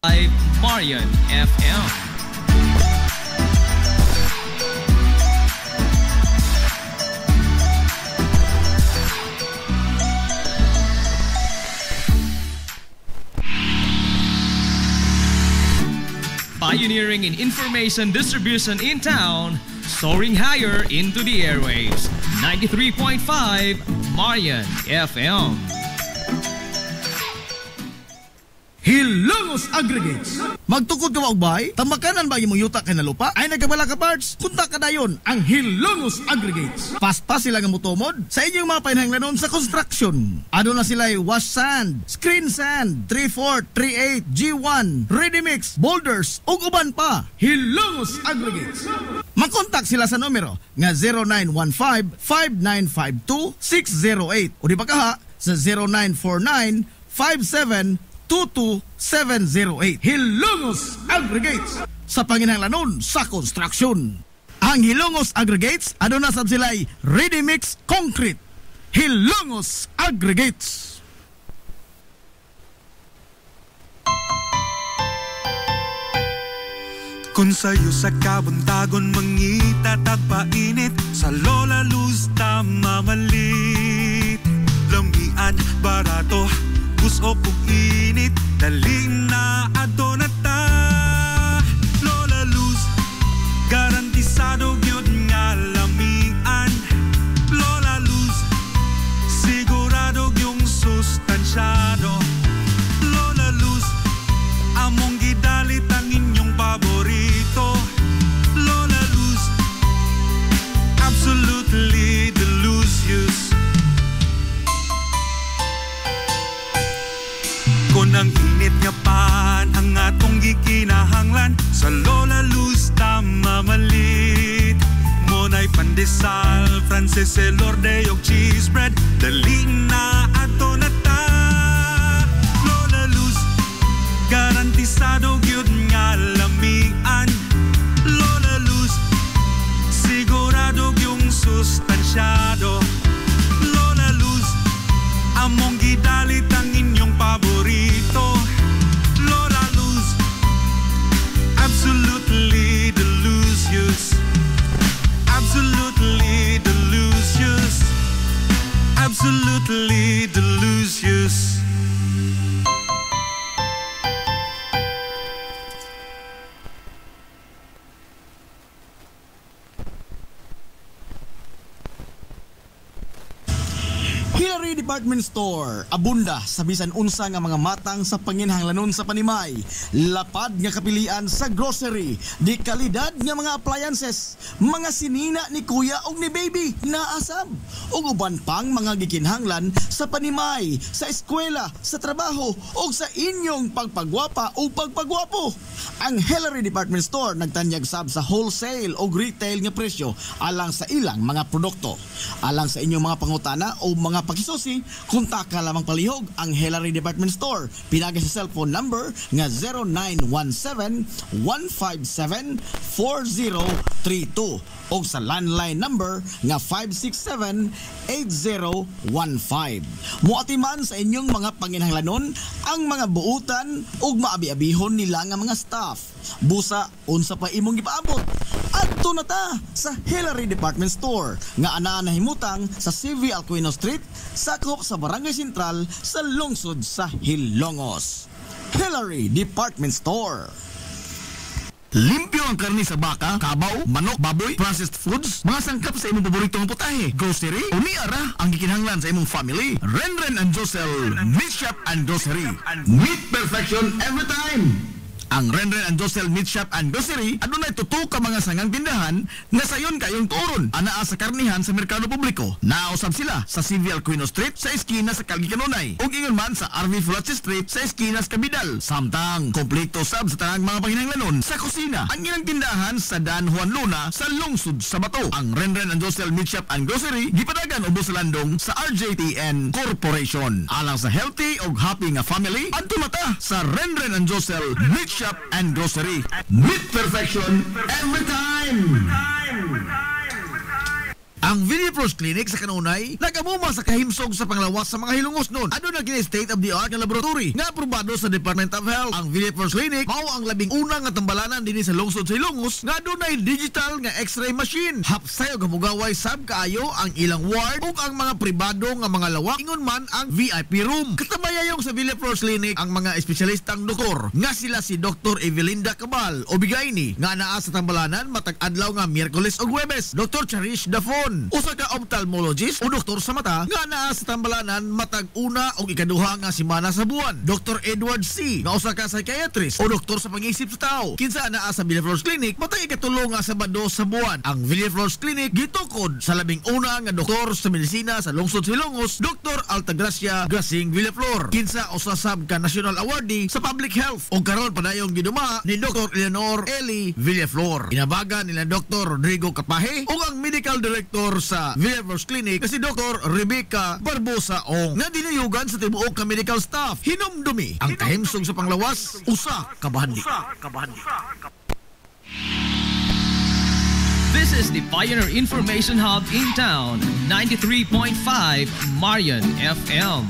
Marian FM. Pioneering in information distribution in town, soaring higher into the airwaves. 93.5 Marian FM. Hilongos Aggregates. Magtukod ka ba ugbay? Tamakanan ba yung yuta kay na lupa? Ay nagkabala ka parts? Kunta ka dayon ang Hilongos Aggregates. Paspas sila nga mutomod sa inyong mga painahanglanon sa construction. Ano na sila wash sand, screen sand, 3/4, 3/8, G1, ready mix, boulders, ug uban pa. Hilongos Aggregates. Mag-contact sila sa numero nga 0915-5952-608 o di ba kaha sa 0949-5722-708. Hilongos Aggregates sa panginahanglanon sa construction. Ang Hilongos Aggregates aduna sab sila'y ready mix concrete. Hilongos Aggregates. Kung sa'yo sa kabuntagon mangita tagpainit, sa Lola Luz mamalit. Lamian, barato, gusto kong init, dali na ato na ta. Lola Luz, garantisado yun nga lamian. Lola Luz, sigurado yung sustansyado. Lola Luz, among gidalit ang inyong paborito. Lola Luz, absolutely delicious. Kung ang init nga pan ang atong gikinahanglan, sa Lola Luz mamalit. Monay pandesal, Frances Elorde og cheese bread, dali na ato na ta. Lola Luz, garantisado gyud nga lamian. Lola Luz, sigurado yung sustansyado. Lola Luz, among gidalit ang inyong paborito. Lola Luz, absolutely delicious. Absolutely delicious. Absolutely delicious. Hillary Department Store, abunda sa bisan unsa nga mga matang sa panginahanglanon sa panimay. Lapad nga kapilian sa grocery, di kalidad nga mga appliances, mga sinina ni kuya og ni baby naasab, ug uban pang mga gikinhanglan sa panimay, sa eskwela, sa trabaho ug sa inyong pagpagwapa o pagpagwapo. Ang Hillary Department Store nagtanyag sab sa wholesale o retail nga presyo alang sa ilang mga produkto. Alang sa inyong mga pangutana o mga pakisusi, kontak ka lamang palihog ang Hillary Department Store. Pinagi sa cellphone number nga 0917-157-4032 o sa landline number nga 567-8015. Muatiman sa inyong mga panginahanglanon ang mga buutan ug maabi-abihon nila nga mga staff. Busa, unsa pa imong gipaabot? Adto na ta sa Hillary Department Store nga ana nahimutang sa CV Alcuino Street, sakop sa Barangay Sentral sa lungsod sa Hilongos. Hillary Department Store. Limpyo ang karni sa baka, kabaw, manok, baboy, processed foods, mga sangkap sa imong paboritong putahe, grocery, umiara ang gikinahanglan sa imong family. Renren and Josel, Meat Shop and Grocery. Meat perfection every time. Ang Renren and Josel Meat Shop and Grocery adunay tutok ka mga sangang tindahan nga sayon kayong turon anaa sa karnihan sa merkado publiko. Nausab sila sa CV Alcuino Street sa eskina sa Calgary Kanunay ug ingon man sa RV Fulache Street sa eskina sa Cabidal. Samtang kompleto sab sa tanang mga panginahanglanon sa kusina. Ang ilang tindahan sa Dan Juan Luna sa lungsod sa Bato. Ang Renren and Josel Meat Shop and Grocery gipadagan ubos sa landong sa RJTN Corporation. Alang sa healthy ug happy nga family, adto mata sa Renren and Josel Meat Shop and Grocery. Meat perfection every time. Ang Villaflores Clinic sa kanunay nagamuma sa kahimsog sa panglawas sa mga hilungos nun. Ano na kini state of the art nga laboratory nga aprobado sa Department of Health. Ang Villaflores Clinic mao ang labing una nga tambalanan dinhi sa lungsod sa Ilongos nga adunay digital nga X-ray machine. Hapsay og hamugaway sab kaayo ang ilang ward ug ang mga pribado nga mga lawak ingon man ang VIP room. Katabayayong sa Villaflores Clinic ang mga espesyalistang doktor nga sila si Dr. Evelinda Cabal o Bigayni nga naa sa tambalanan matag adlaw nga Miyerkules ug Huwebes. Dr. Cherish Dafon usa ka ophthalmologist o doktor sa mata nga naa sa tambalanan matag una o ikaduha nga semana sa buwan. Dr. Edward C. nga usa ka psychiatrist o doktor sa pag-isip sa tao. Kinsa naa sa Villaflores Clinic matag ikatulo nga Sabado sa buwan. Ang Villaflores Clinic gitukod sa labing una nga doktor sa medisina sa lungsod sa Ilongos, Dr. Altagracia Grasing Villaflor. Kinsa usa sab ka national awardee sa public health o karon padayong giduma ni Dr. Eleanor Eli Villaflor. Inabagan nila Dr. Rodrigo Capahe o ang medical director sa Villaflores Clinic si Dr. Rebecca Barbosa Ong nga dinayugan sa tibuok ka medical staff. Hinumdumi ang kahimsog sa panglawas usa ka bahandi. This is the Pioneer Information Hub in town, 93.5 Marian FM.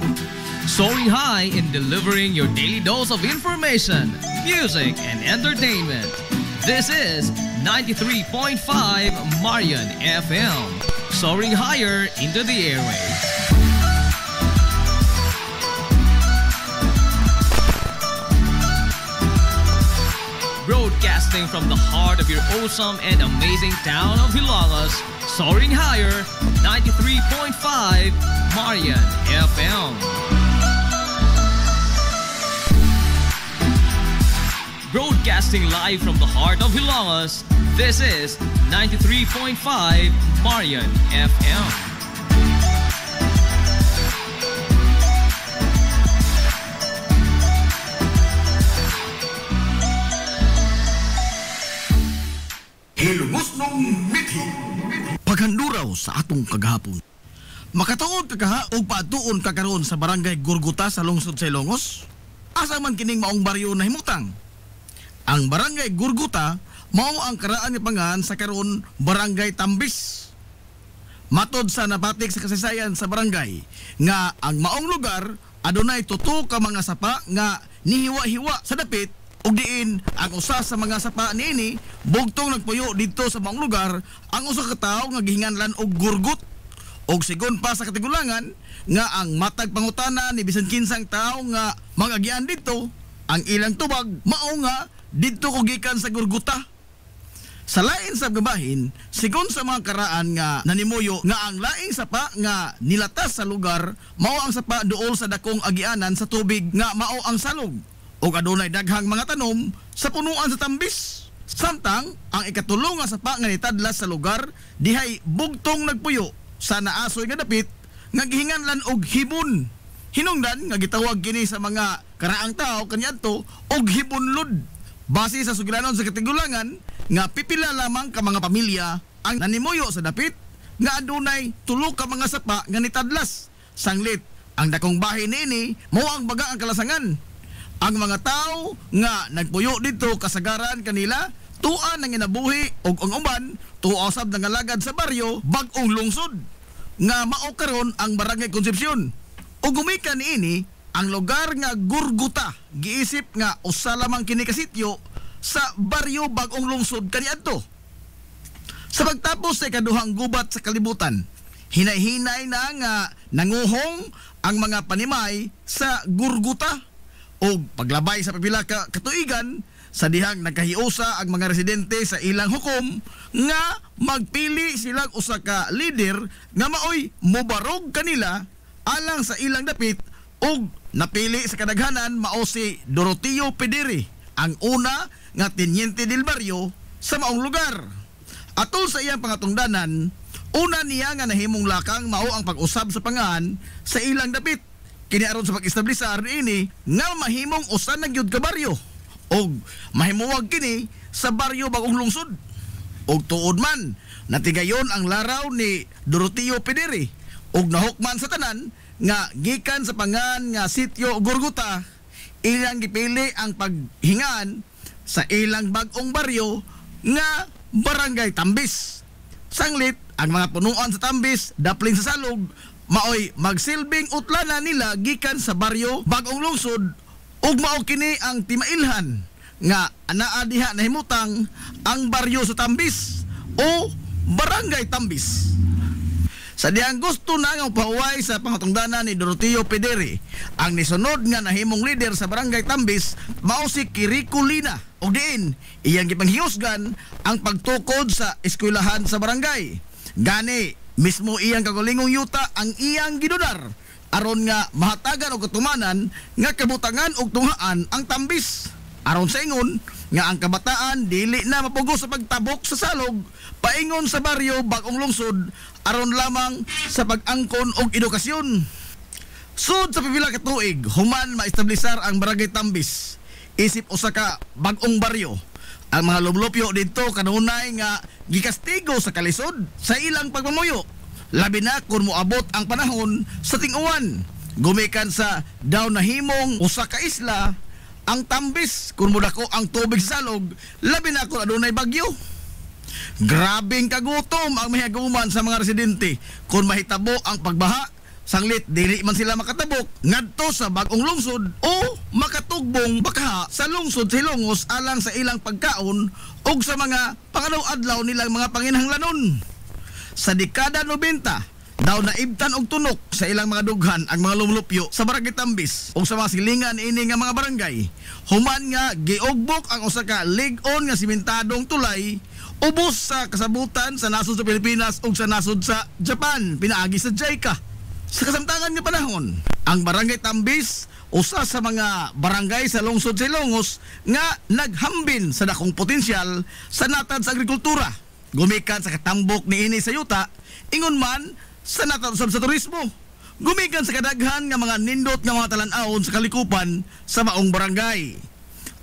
Soaring high in delivering your daily dose of information, music, and entertainment. This is 93.5 Marian FM. Soaring higher into the airwaves. Broadcasting from the heart of your awesome and amazing town of Hilagas, soaring higher, 93.5 Marian FM. Broadcasting live from the heart of Hilagas, this is 93.5 Marian FM. Hilungos nung mithi. Paghanduraw sa atong kagahapon. Makatuod kagaha o patuon kakaroon sa barangay Gurguta sa lungsod sa Ilongos? Asa man kining maong baryo na himutang? Ang barangay Gurguta mao ang karaan nga pangan sa karon barangay Tambis. Matod sa nabatik sa kasaysayan sa barangay nga ang maong lugar adunay tuto ka mga sapa nga nihiwa-hiwa sa dapit. Ug diin ang usa sa mga sapa niini bugtong nagpuyo dito sa maong lugar ang usa ka tawo nga gihinganlan og gurgut. Og sigon pa sa katigulangan nga ang matag pangutana ni bisan kinsang tawo nga magagian dito ang ilang tubag mao nga didto ko gikan sa Gurguta. Sa lain sa gabahin, sigon sa mga karaan nga nanimuyo nga ang laing sapa nga nilatas sa lugar mao ang sapa duol sa dakong agianan sa tubig nga mao ang salog. O adunay daghang mga tanom sa punuan sa Tambis. Samtang ang ikatulo nga sapa nga nitadlas sa lugar dihay bugtong nagpuyo sa naasoy nga dapit nga gihinganlan og hibon. Hinungdan nga gitawag kini sa mga karaang tao kaniadto og hibonlod. Base sa suglanon sa katigulangan nga pipila lamang ka mga pamilya ang nanimuyo sa dapit nga adunay tulo ka mga sapa nga nitadlas. Sanglit ang dakong bahin niini mao ang baga ang kalasangan. Ang mga tao nga nagpuyo dito kasagaran kanila tuan nang inabuhi og ang uban tuosab nang alagad sa baryo bag-ong lungsod nga mao karon ang barangay Concepcion. Ug gumikan niini ang lugar nga Gurguta giisip nga usa lamang kini ka sityo sa baryo bag-ong lungsod kaniadto. Sa pagtapos sa ikaduhang gubat sa kalibutan, hinay-hinay na nga nanguhong ang mga panimay sa Gurguta. O paglabay sa pipila ka katuigan sa dihang nagkahiusa ang mga residente sa ilang hukom nga magpili silang usa ka leader nga maoy mobarog kanila alang sa ilang dapit og napili sa kadaghanan mao si Doroteo Pedere, ang una nga tenyente del barrio sa maong lugar. Atol sa iyang pangatungdanan, una niya nga nahimong lakang mao ang pag-usab sa pangan sa ilang dapit. Kini aron sa pag-establisar ini nga mahimong usa na gyud ka baryo og mahimuwag kini sa baryo bagong lungsod. Og tuod man natigayon ang laraw ni Doroteo Pedere og nahukman sa tanan nga gikan sa pangan nga sitio Gurguta ilang gipili ang paghingaan sa ilang bag-ong baryo nga barangay Tambis. Sanglit ang mga punuan sa tambis daplin sa salog maoy magsilbing utlana nila gikan sa baryo Bagong Lungsod ug mao kini ang timailhan nga anaa diha nahimutang ang baryo sa Tambis o Barangay Tambis. Sa diyang gusto na nga pahuway sa pangatungdanan ni Doroteo Pedere, ang nisunod nga nahimong leader sa Barangay Tambis mao si Kiriko Lina o diin iyang gipanghiyusgan ang pagtukod sa eskwelahan sa barangay. Gani mismo iyang kagulingong yuta ang iyang gidudar aron nga mahatagan og katumanan nga kabutangan og tunghaan ang Tambis. Aron sa ingon nga ang kabataan dili na mapugo sa pagtabok sa salog paingon sa baryo Bagong Lungsod aron lamang sa pag-angkon og edukasyon. Sud sa pipila ka tuig human maestablisar ang Barangay Tambis isip usa ka bag-ong baryo. Ang mga lublupyo didto kanunay nga gikastigo sa kalisod sa ilang pagmamuyo, labi na kung moabot ang panahon sa ting-uwan. Gumikan sa daw nahimong usa ka isla ang Tambis kung mudako ang tubig sa salog, labi na kung adunay bagyo. Grabing kagutom ang mahigaguman sa mga residente kung mahitabo ang pagbaha, sanglit dili man sila makatabok ngadto sa Bagong Lungsod o makatugbong bakaha sa lungsod Silongos alang sa ilang pagkaon ug sa mga pangadaw-adlaw nilang mga panginahanglanon. Sa dekada 90 daw naibtan og tunok sa ilang mga dughan ang mga lumulupyo sa Barangay Tambis ug sa mga silingan ini nga mga barangay. Human nga giugbok ang usa ka lig-on nga simentadong tulay ubos sa kasabutan sa nasod sa Pilipinas ug sa nasod sa Japan pinaagi sa JICA. Sa kasamtangan nga panahon, ang Barangay Tambis usa sa mga barangay sa lungsod Silongos nga naghambin sa dakong potensyal sa natad sa agrikultura. Gumikan sa katambok ni ini sa yuta, ingon man sa natad sa turismo. Gumikan sa kadaghan nga mga nindot nga mga talan-awon sa kalikupan sa maong barangay.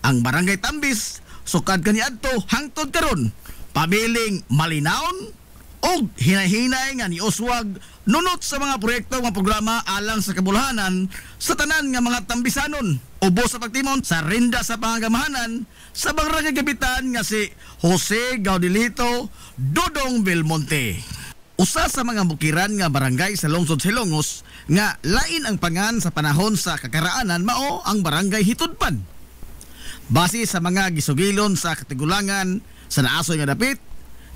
Ang Barangay Tambis sukad kaniadto hangtod karon pabiling malinaon og hinay-hinay nga niuswag nunot sa mga proyekto nga programa alang sa kabulhanan sa tanan nga mga Tambisanon. Ubos sa pagtimon sa rinda sa pangagamahanan sa barangay kapitan nga si Jose Gaudilito Dodong Belmonte. Usa sa mga bukiran nga barangay sa lungsod Silongos nga lain ang pangan sa panahon sa kakaraanan mao ang Barangay Hitudpan. Base sa mga gisugilon sa katigulangan sa naasoy nga dapit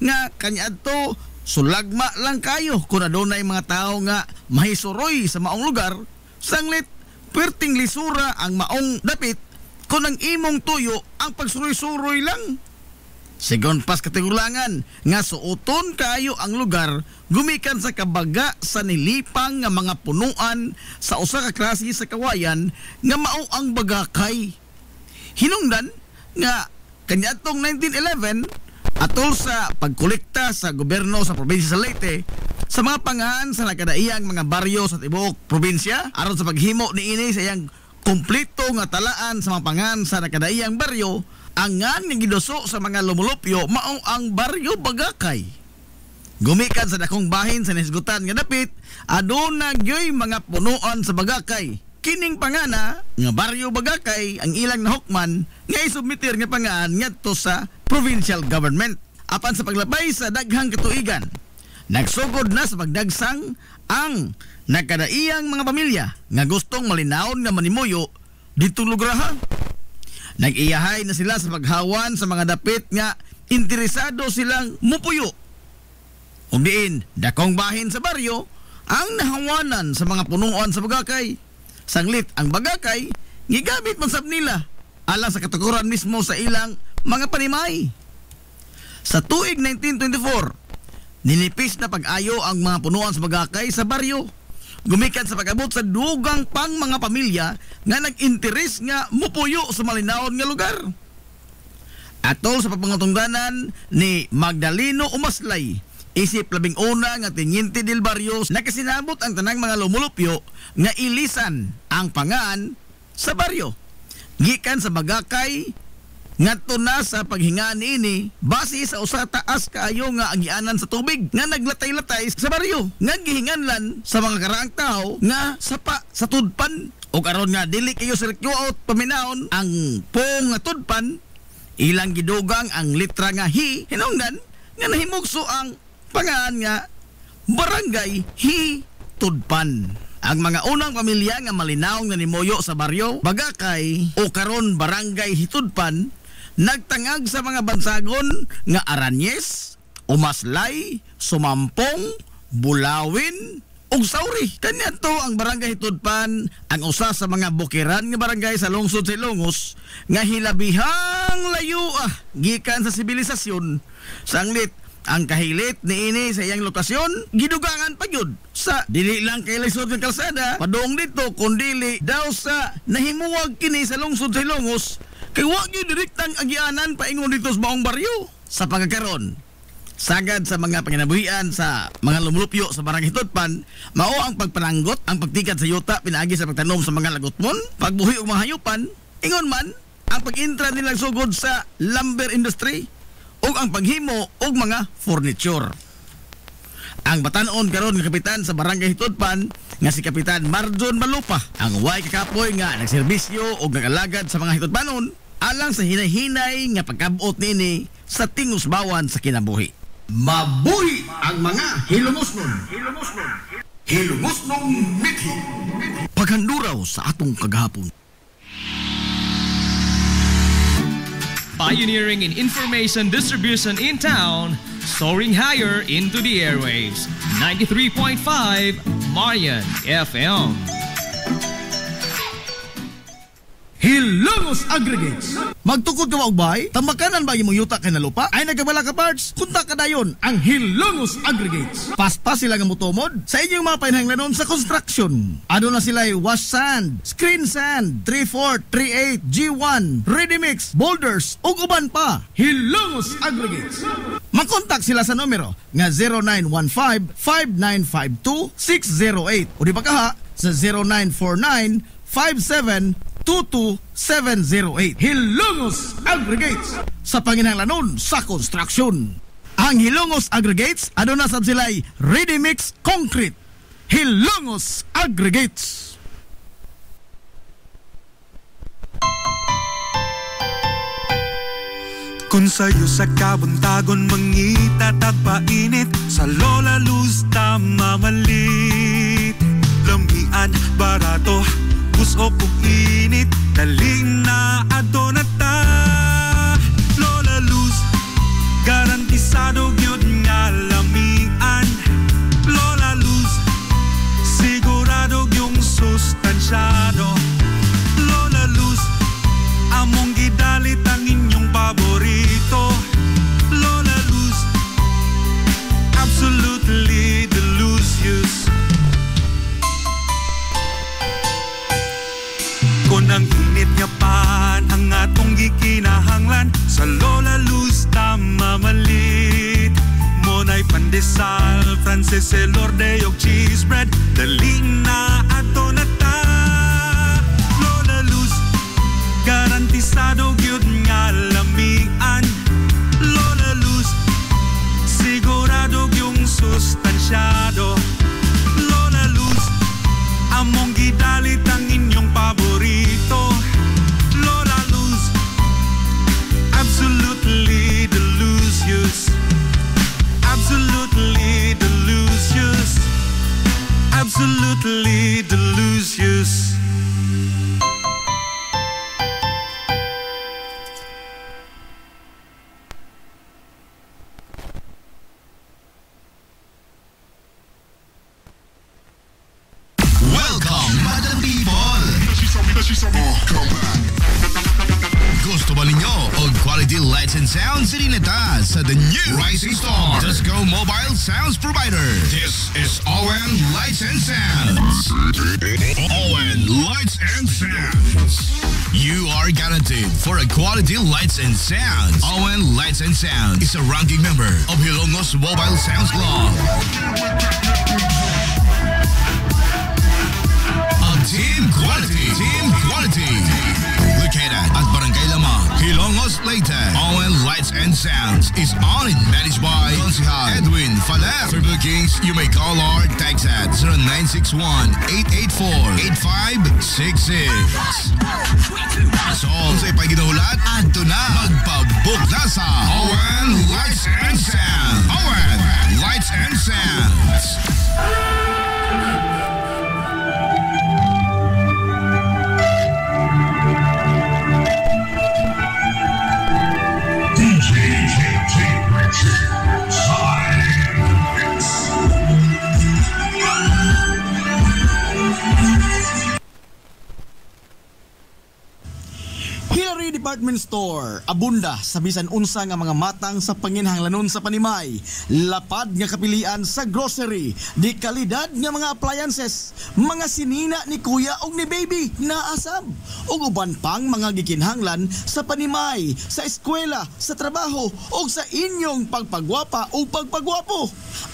nga kaniadto sulagma lang kayo kung adunay mga tao nga mahisuroy sa maong lugar, sanglit perting lisura ang maong dapit kung ang imong tuyo ang pagsuroy-suroy lang. Sigon pas katigulangan nga suoton kayo ang lugar gumikan sa kabaga sa nilipang nga mga punuan sa usa ka klase sa kawayan nga mao ang bagakay. Hinungdan nga kaniadtong 1911 atol sa pagkolekta sa gobyerno sa probinsya sa Leyte sa mga pangan sa nakadaiyang mga baryo sa tibuok probinsya aron sa paghimo niini sa iyang kumpleto nga talaan sa mga pangan sa nakadaiyang baryo. Ang nga giduso sa mga lumulupyo mao ang baryo Bagakay. Gumikan sa dakong bahin sa nisgutan nga dapit aduna gyoy mga punuan sa Bagakay. Kining pangana nga baryo Bagakay ang ilang nahukman nga isubmitir nga pangan ngadto sa provincial government. Apan sa paglabay sa daghang katuigan, nagsugod na sa pagdagsang ang nagkadaiyang mga pamilya nga gustong malinaon nga manimuyo ditong lugraha. Nag-iyahay na sila sa paghawan sa mga dapit nga interesado silang mupuyo. Ug diin dakong bahin sa baryo ang nahawanan sa mga punuan sa Bagakay. Sanglit ang Bagakay gigamit man sab nila alang sa katukuran mismo sa ilang mga panimay. Sa tuig 1924, ninipis na pag-ayo ang mga punuan sa Bagakay sa baryo. Gumikan sa pag-abot sa dugang pang mga pamilya nga nag-interes nga mupuyo sa malinawon nga lugar. Atol sa pagpangutungdanan ni Magdaleno Umaslay, isip 11 nga Teniente del Barrios, nakasinabot ang tanang mga lumulupyo nga ilisan ang pangan sa baryo. Gikan sa Bagakay ngadto na sa paghinga niini base sa usa taas kaayo nga agianan sa tubig nga naglatay-latay sa baryo nga gihinganlan sa mga karaang tao nga sapa sa tudpan ug aron nga dili kayo sirkyuot paminaon ang pong nga tudpan ilang gidugang ang litra nga hi hinungdan nga nahimugso ang pangan nga Barangay Hitudpan. Ang mga unang pamilya nga malinaong na nimuyo sa baryo, Bagakay o karon Barangay Hitudpan, nagtangag sa mga bansagon nga Aranyes, Umaslay, Sumampong, Bulawin, ug Sauri. Kaniadto ang Barangay Hitudpan ang usa sa mga bukiran nga barangay sa lungsod sa Ilongos nga hilabihang layo gikan sa sibilisasyon. Sanglit ang kahilit niini sa iyang lokasyon gidugangan pa gyud sa dili lang kay lisod nga kalsada padung dito kundi daw sa nahimuwag kini sa lungsod sa Ilongos kay wa gyud direktang agianan paingon dito sa maong baryo. Sa pagkakaron sagad sa mga panginabuhian sa mga lumulupyo sa Barangay Hitudpan, mao ang pagpananggot, ang pagtikad sa yuta pinaagi sa pagtanom sa mga lagutmon, pagbuhi og mga hayupan, ingon man ang pag-intra nilang sugod sa lumber industry ug ang paghimo og mga furniture. Ang batan-on karon nga kapitan sa Barangay Hitudpan nga si Kapitan Marjon Malupa, ang way kakapoy nga nagserbisyo og nagalagad sa mga Hitudpanon alang sa hinay-hinay nga pagkabot nini sa tingusbawan sa kinabuhi. Mabuhi ang mga hilumosnon. Hilumosnong mithi. Paghanduraw sa atong kagahapon. Pioneering in information distribution in town, soaring higher into the airwaves. 93.5 Marian FM. Hilongos Aggregates. Magtukod ka magbay, tambakanan ba imong yuta kay na lupa? Ay nagkabala ka parts, kunta ka dayon ang Hilongos Aggregates. Paspas sila nga motomod sa inyong mga painahanglanon sa construction. Ano na sila wash sand, screen sand, 3/4, 3/8, G1, ready mix, boulders, ug uban pa. Hilongos Aggregates. Makontak sila sa numero nga 0915-5952-608 o di ba kaha sa 0949-5722-708. Hilongos Aggregates sa panginahanglanon sa construction. Ang Hilongos Aggregates ano na sab sila'y ready mix concrete. Hilongos Aggregates. Kung sa'yo sa kabuntagon mangita tagpainit, sa Lola Luz mamalit. Lamian, barato, puso kong init, daling na adto na ta. Lola Luz, garantisado gyud nga lamian. Lola Luz, sigurado yung sustansyado. Lola Luz, among gidalit ang inyong paborito. Lola Luz, absolutely delicious. Kung ang init nga pan ang atong gikinahanglan, sa Lola Luz mamalit. Monay pandesal, Frances elorde og cheese bread, daling na ato na ta. Lola Luz, garantisado gyud nga lamian. Lola Luz, sigurado yung sustansyado. Lola Luz, among gidalit ang inyong paborito. Lola Luz, absolutely delicious. Absolutely delicious. Absolutely delicious. Gusto ba ninyo og quality lights and sounds? Sirineta sa the new Rising Star Disco Mobile Sounds Provider. This is ON Lights and Sounds. ON Lights and Sounds. You are guaranteed for a quality lights and sounds. ON Lights and Sounds is a ranking member of Hilongos Mobile Sounds Club. Team quality. Located at Barangay Lamang, Hilongos, Leyte. ON Lights and Sounds is owned and managed by Consihal Edwin Faler. For bookings, you may call or text at 0961-884-8566. So, sa'y paginahulat, adto na. Magpabook na sa ON Lights and Sounds. ON Lights and Sounds. Department Store. Abunda sa bisan unsa nga mga matang sa panginhanglanon sa Panimay. Lapad nga kapilian sa grocery. Di kalidad nga mga appliances. Mga sinina ni kuya o ni baby na asab. O uban pang mga gikinhanglan sa Panimay, sa eskwela, sa trabaho o sa inyong pagpagwapa o pagpagwapo.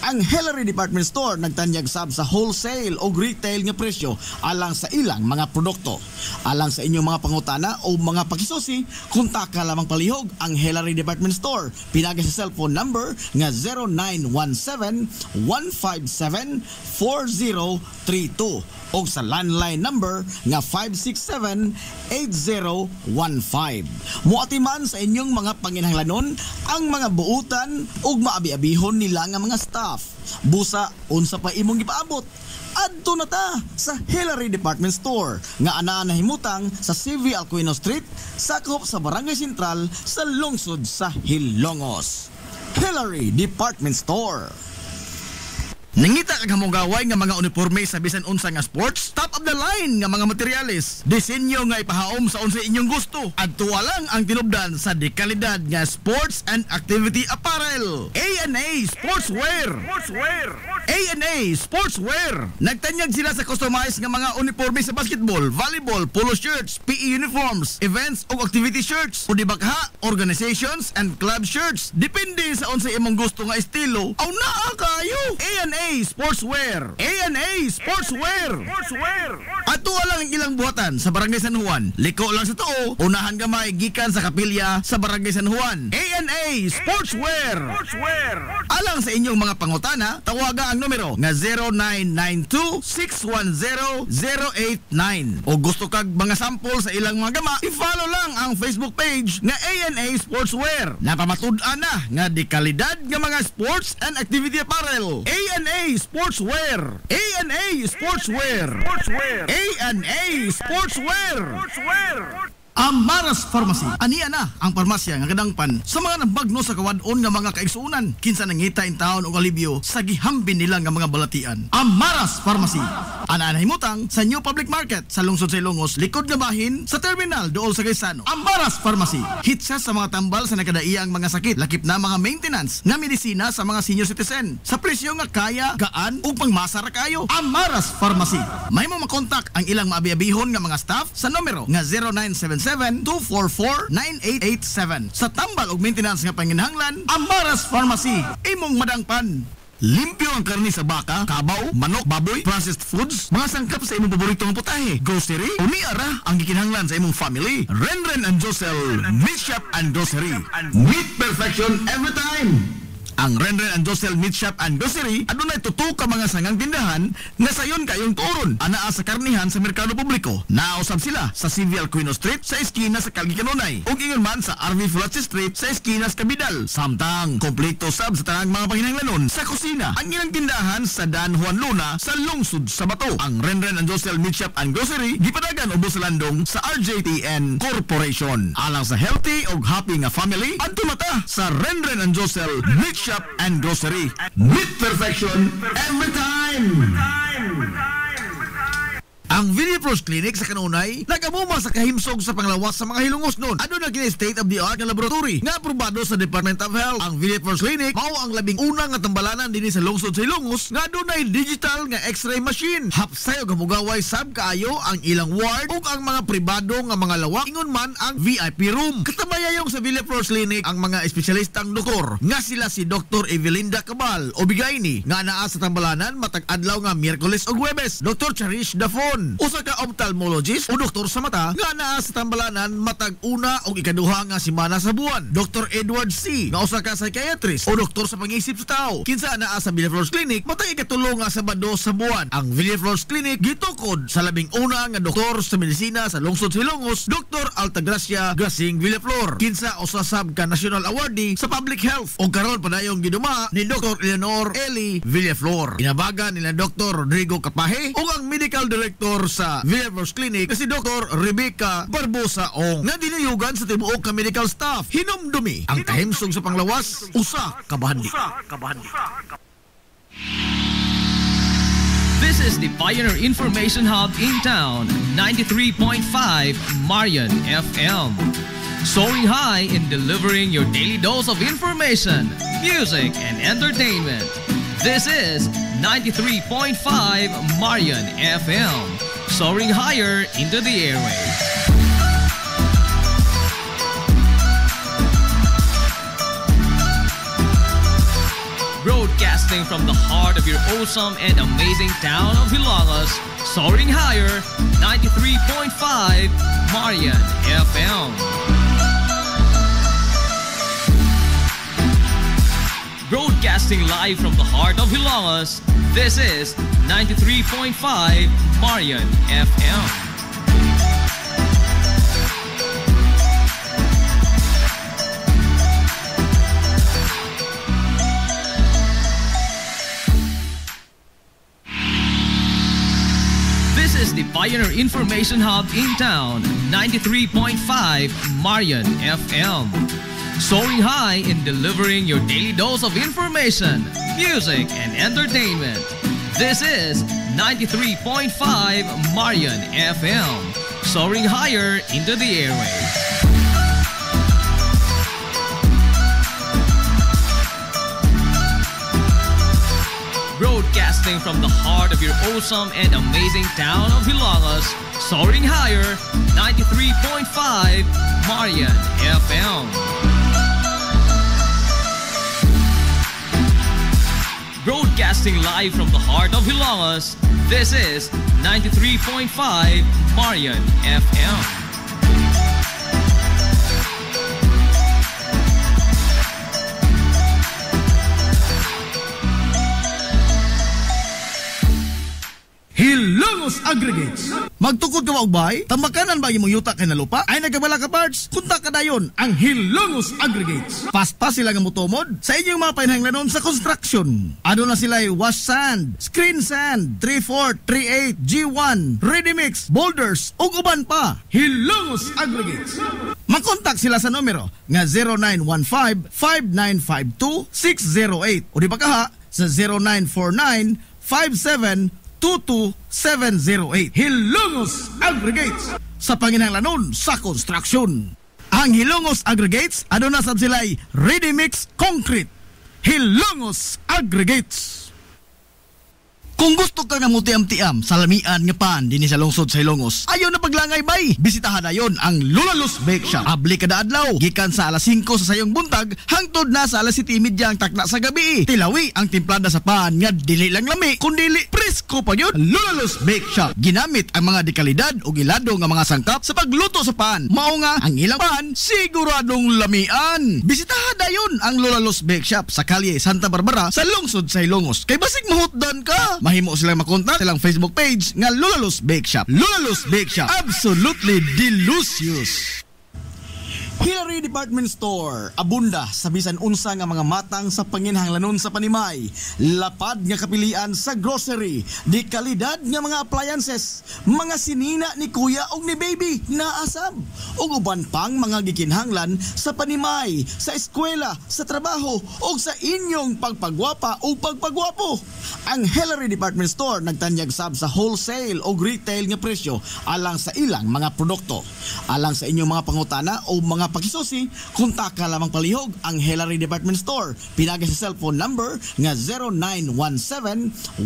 Ang Hillary Department Store nagtanyag sab sa wholesale o retail nga presyo alang sa ilang mga produkto. Alang sa inyong mga pangutana o mga pakisusi, kontaka lamang palihog ang Hillary Department Store. Pinagi sa cellphone number nga 0917-157-4032 o sa landline number nga 567-8015. Muatiman sa inyong mga panginhanglanon ang mga buutan ug maabi-abihon nila nga mga staff. Busa unsa pa imong gipaabot. Adto na ta sa Hillary Department Store nga anaa nahimutang sa CV Alcuino Street, sakop sa Barangay Sentral sa lungsod sa Hilongos. Hillary Department Store. Nangita kag hamugaway nga mga uniforme sa bisan unsa nga sports, top of the line nga mga materyales, disenyo nga ipahaom sa unsa inyong gusto. Adto lang ang tinubdan sa dekalidad nga sports and activity apparel. A&A Sportswear. A&A Sportswear. Nagtanyag sila sa customized nga mga uniforme sa basketball, volleyball, polo shirts, PE uniforms, events o activity shirts, o dibakha, organizations and club shirts. Depende sa unsa imong gusto nga estilo. Aw naa kayo. A&A Sportswear. A&A Sportswear. Ato lang ang ilang buhatan sa Barangay San Juan. Liko lang sa tuo, unahan gamay gikan sa kapilya sa Barangay San Juan. A&A Sportswear. Alang sa inyong mga pangutana, tawaga ang numero nga 0992-610-089. O gusto kag mga sample sa ilang mga gama, i-follow lang ang Facebook page nga A&A Sportswear. Napamatud-an na nga di kalidad nga mga sports and activity apparel. A&A Sportswear. A&A Sportswear. A&A Sportswear. Amaras Pharmacy. Aniya na ang parmasya nga kadangpan sa mga nabagno sa kawadon nga mga kaigsuunan. Kinsa nangita in taon og alibyo sa gihambin nila nga mga balatian. Amaras Pharmacy. Ana nahimutang sa New Public Market sa lungsod sa Ilongos, likod nga bahin sa terminal dool sa Gaisano. Amaras Pharmacy. Hitsa sa mga tambal sa nakadaiyang mga sakit, lakip na mga maintenance nga medisina sa mga senior citizen. Sa presyo nga kaya, gaan ug pangmasa ra kayo. Amaras Pharmacy. May mo makontak ang ilang maabi-abihon nga mga staff sa numero nga 0977-244-9887. Sa tambal ug maintenance nga panginhanglan, Amaras Pharmacy. Imong madangpan. Limpyo ang karni sa baka, kabaw, manok, baboy, processed foods, mga sangkap sa imong paboritong putahe, grocery, umiara ang gikinahanglan sa imong family. Renren and Josel, Meat Shop and Grocery. Meat perfection every time. Ang Renren and Josel Meat Shop and Grocery adunay tutok ka mga sangang tindahan nga sayon kayong turon anaa sa karnihan sa merkado publiko. Nausab sila sa CV Alcuino Street sa eskina sa Calgary Kanunay ug ingon man sa RV Fulache Street sa eskina sa Cabidal. Samtang kompleto sab sa tanang mga panginhanglanon sa kusina. Ang ilang tindahan sa Dan Juan Luna sa lungsod sa Bato. Ang Renren and Josel Meat Shop and Grocery gipadagan ubos sa landong sa RJTN Corporation. Alang sa healthy ug happy nga family, adto mata sa Renren and Josel Meat Shop and Grocery. Meat perfection every time. Ang Villaflores Clinic sa Kanunay nagamuma sa kahimsog sa panglawas sa mga Hilongos noon. Ano na kini state-of-the-art nga laboratory nga aprobado sa Department of Health. Ang Villaflores Clinic mao ang labing unang nga tambalanan dinhi sa lungsod sa Hilongos nga adunay digital nga X-ray machine. Hapsay og hamugaway sab kaayo ang ilang ward ug ang mga pribado nga mga lawak ingon man ang VIP room. Katabayayong sa Villaflores Clinic ang mga espesyalistang doktor nga sila si Dr. Evelinda Cabal o Bigayni nga naa sa tambalanan matag adlaw nga Miyerkules ug Huwebes. Dr. Cherish Dafon, usa ka ophthalmologist o doktor sa mata nga naa sa tambalanan matag una o ikaduha nga semana sa buwan. Dr. Edward C. nga usa ka psychiatrist o doktor sa pag-iisip sa tao. Kinsa naa sa Villaflores Clinic matag ikatulo nga Sabado sa buwan. Ang Villaflores Clinic gitukod sa labing una nga doktor sa medisina sa lungsod sa Hilongos, Dr. Altagracia Grasing Villaflor. Kinsa usa sab ka national awardee sa public health o karon padayong giduma ni Dr. Eleanor Eli Villaflor. Inabagan nila Dr. Rodrigo Capaje o ang medical director sa Villaflores Clinic na si Dr. Rebecca Barbosa Ong nga dinayugan sa tibuok ka medical staff. Hinumdumi ang kahimsog sa panglawas, usa ka bahandi. This is the Pioneer Information Hub in Town, 93.5 Marian FM. soaring high in delivering your daily dose of information, music, and entertainment. This is 93.5 Marian FM, soaring higher into the airwaves. Broadcasting from the heart of your awesome and amazing town of Hilangas, soaring higher, 93.5 Marian FM. Broadcasting live from the heart of Hilangas, this is 93.5 Marian FM. This is the Pioneer Information Hub in town, 93.5 Marian FM. Soaring high in delivering your daily dose of information, music, and entertainment. This is 93.5 Marian FM, soaring higher into the airwaves. Broadcasting from the heart of your awesome and amazing town of Hilangas, soaring higher, 93.5 Marian FM. Broadcasting live from the heart of Hilangas, this is 93.5 Marian FM. Hilongos Aggregates. Magtukod ka maubay? Tambakanan ba imong yuta kay na lupa? Ay nagkabala ka parts? Kunta ka dayon ang Hilongos Aggregates. Paspas sila nga mutumod sa inyong mga panahanglanon sa construction. Ano na sila wash sand, screen sand, 3/4, 3/8, G1, ready mix, boulders, ug uban pa. Hilongos Aggregates. Makontak sila sa numero nga 0915-5952-608 o di ba kaha sa 0949-5722-708. Hilongos Aggregates sa panginahanglanon sa construction. Ang Hilongos Aggregates, ano na sad sila'y ready mix concrete. Hilongos Aggregates. Kung gusto ka nga mutiam-tiam sa lamian nga pan dinhi sa lungsod sa Hilongos, ayaw na paglangay bay. Bisitahan na yon ang Lulalos Bake Shop. Abli kada adlaw, gikan sa alas 5 sa sayong buntag hangtod na sa alas 7:30 ang takna sa gabi. Tilawi ang timplada sa pan nga dili lang lami, kundi presko pa yun. Lulalos Bake Shop ginamit ang mga dekalidad o gilado nga mga sangkap sa pagluto sa pan. Mao nga ang ilang pan siguradong lamian. Bisitahan na yon ang Lulalos Bake Shop sa kalye Santa Barbara sa lungsod sa Hilongos. Kay basig mahutdan ka, mahimo silang makontak silang Facebook page nga Lulalos Bake Shop. Lulalos Bake Shop, absolutely delicious. Hillary Department Store, abunda sa bisan unsa nga mga matang sa panginhanglanon sa Panimay. Lapad nga kapilian sa grocery, di kalidad nga mga appliances, mga sinina ni kuya og ni baby naasab, ug uban pang mga gikinhanglan sa Panimay, sa eskwela, sa trabaho ug sa inyong pagpagwapa o pagpagwapo. Ang Hillary Department Store nagtanyag sab sa wholesale o retail nga presyo alang sa ilang mga produkto. Alang sa inyong mga pangutana o mga pakisusi, kontak ka lamang palihog ang Hillary Department Store. Pinagi sa cellphone number nga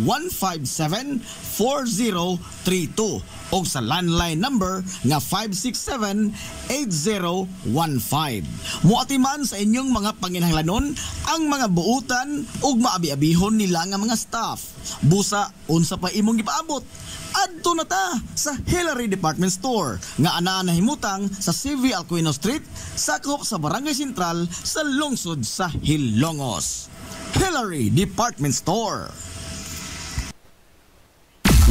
0917-157-4032 o sa landline number nga 567-8015. Muatiman sa inyong mga panginhanglanon ang mga buutan ug maabi-abihon nila nga mga staff. Busa, unsa pa imong gipaabot? Adto na ta sa Hillary Department Store nga anaa na himutang sa CV Alcuino Street, sakop sa Barangay Sentral sa lungsod sa Hilongos. Hillary Department Store.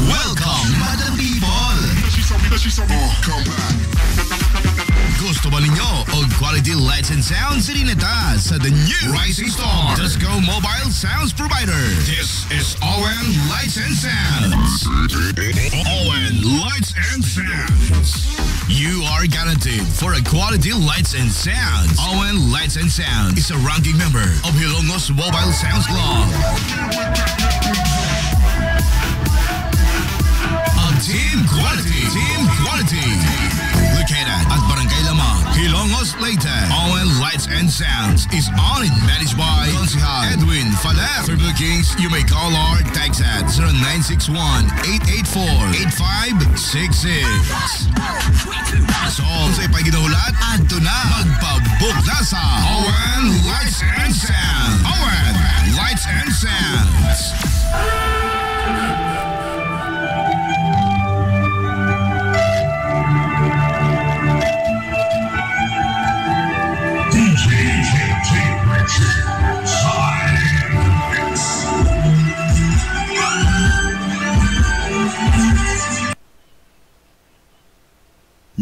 Welcome, Madam People! Gusto ba ninyo og quality lights and sounds sinita sa the new Rising Star Disco Mobile Sounds Provider? This is ON Lights and Sounds. ON Lights and Sounds. You are guaranteed for a quality lights and sounds. ON Lights and Sounds is a ranking member of Hilongos Mobile Sounds Club. Team Quality. Located at Barangay Lamang, Hilongos Leyte. ON Lights and Sounds is owned and managed by Consihal Edwin Falef. For bookings, you may call or text at 0961-884-8566. So, sa ipaginahulat, adto na magpabook na sa ON Lights and Sounds. ON Lights and Sounds.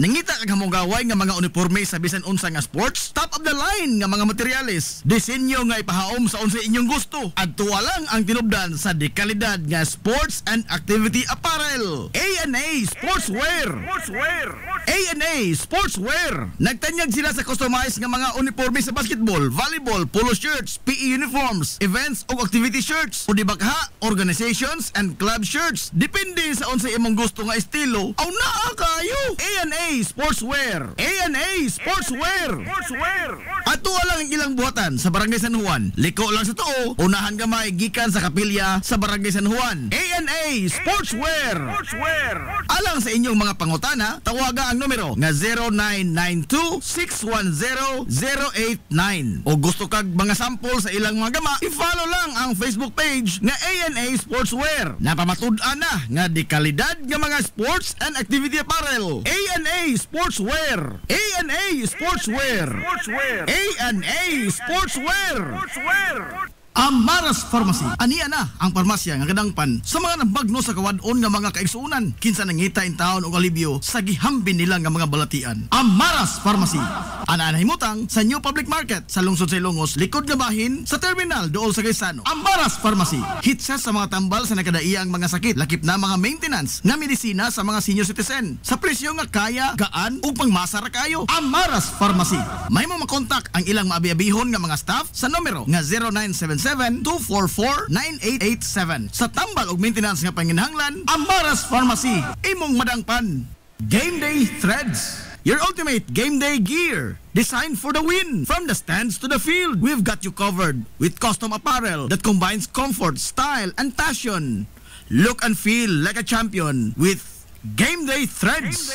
Nangita kag hamugaway nga mga uniforme sa bisan unsa nga sports, top of the line nga mga materyales, disenyo nga ipahaom sa unsa inyong gusto. Adto lang ang tinubdan sa dekalidad nga sports and activity apparel. A&A Sportswear. A&A Sportswear. Nagtanyag sila sa customized nga mga uniforme sa basketball, volleyball, polo shirts, PE uniforms, events ug activity shirts, o dibagha, organizations and club shirts. Depende sa unsa imong gusto nga estilo. Aw naa kayo. A&A Sportswear. A&A Sportswear. Ato lang ang ilang buhatan sa Barangay San Juan. Liko lang sa tuo, unahan gamay gikan sa kapilya sa Barangay San Juan. A&A Sportswear. Alang sa inyong mga pangutana, tawaga ang numero nga 0992-610-089. O gusto kag mga sample sa ilang mga gama, i-follow lang ang Facebook page nga A&A Sportswear. Napamatud-an na nga di kalidad nga mga sports and activity apparel. A&A Sportswear. A&A Sportswear. A&A Sportswear. Amaras Pharmacy. Aniya na ang parmasya nga kadangpan sa mga nabagno sa kawadon nga mga kaigsuunan. Kinsa nangita in taon og alibyo sa gihambin nila nga mga balatian. Amaras Pharmacy. Ana himutang sa New Public Market sa lungsod sa Ilongos, likod nga bahin sa terminal dool sa Gaisano. Amaras Pharmacy. Hitsa sa mga tambal sa nakadaiyang mga sakit, lakip na mga maintenance nga medisina sa mga senior citizen. Sa presyo nga kaya, gaan ug pangmasara kayo. Amaras Pharmacy. May mo makontak ang ilang maabi-abihon nga mga staff sa numero nga 0977-244-9887. Sa tambal ug maintenance nga panginahanglan, Amaras Pharmacy. Imong madangpan. Game Day Threads. Your ultimate game day gear. Designed for the win. From the stands to the field, we've got you covered with custom apparel that combines comfort, style, and passion. Look and feel like a champion with Game Day Threads.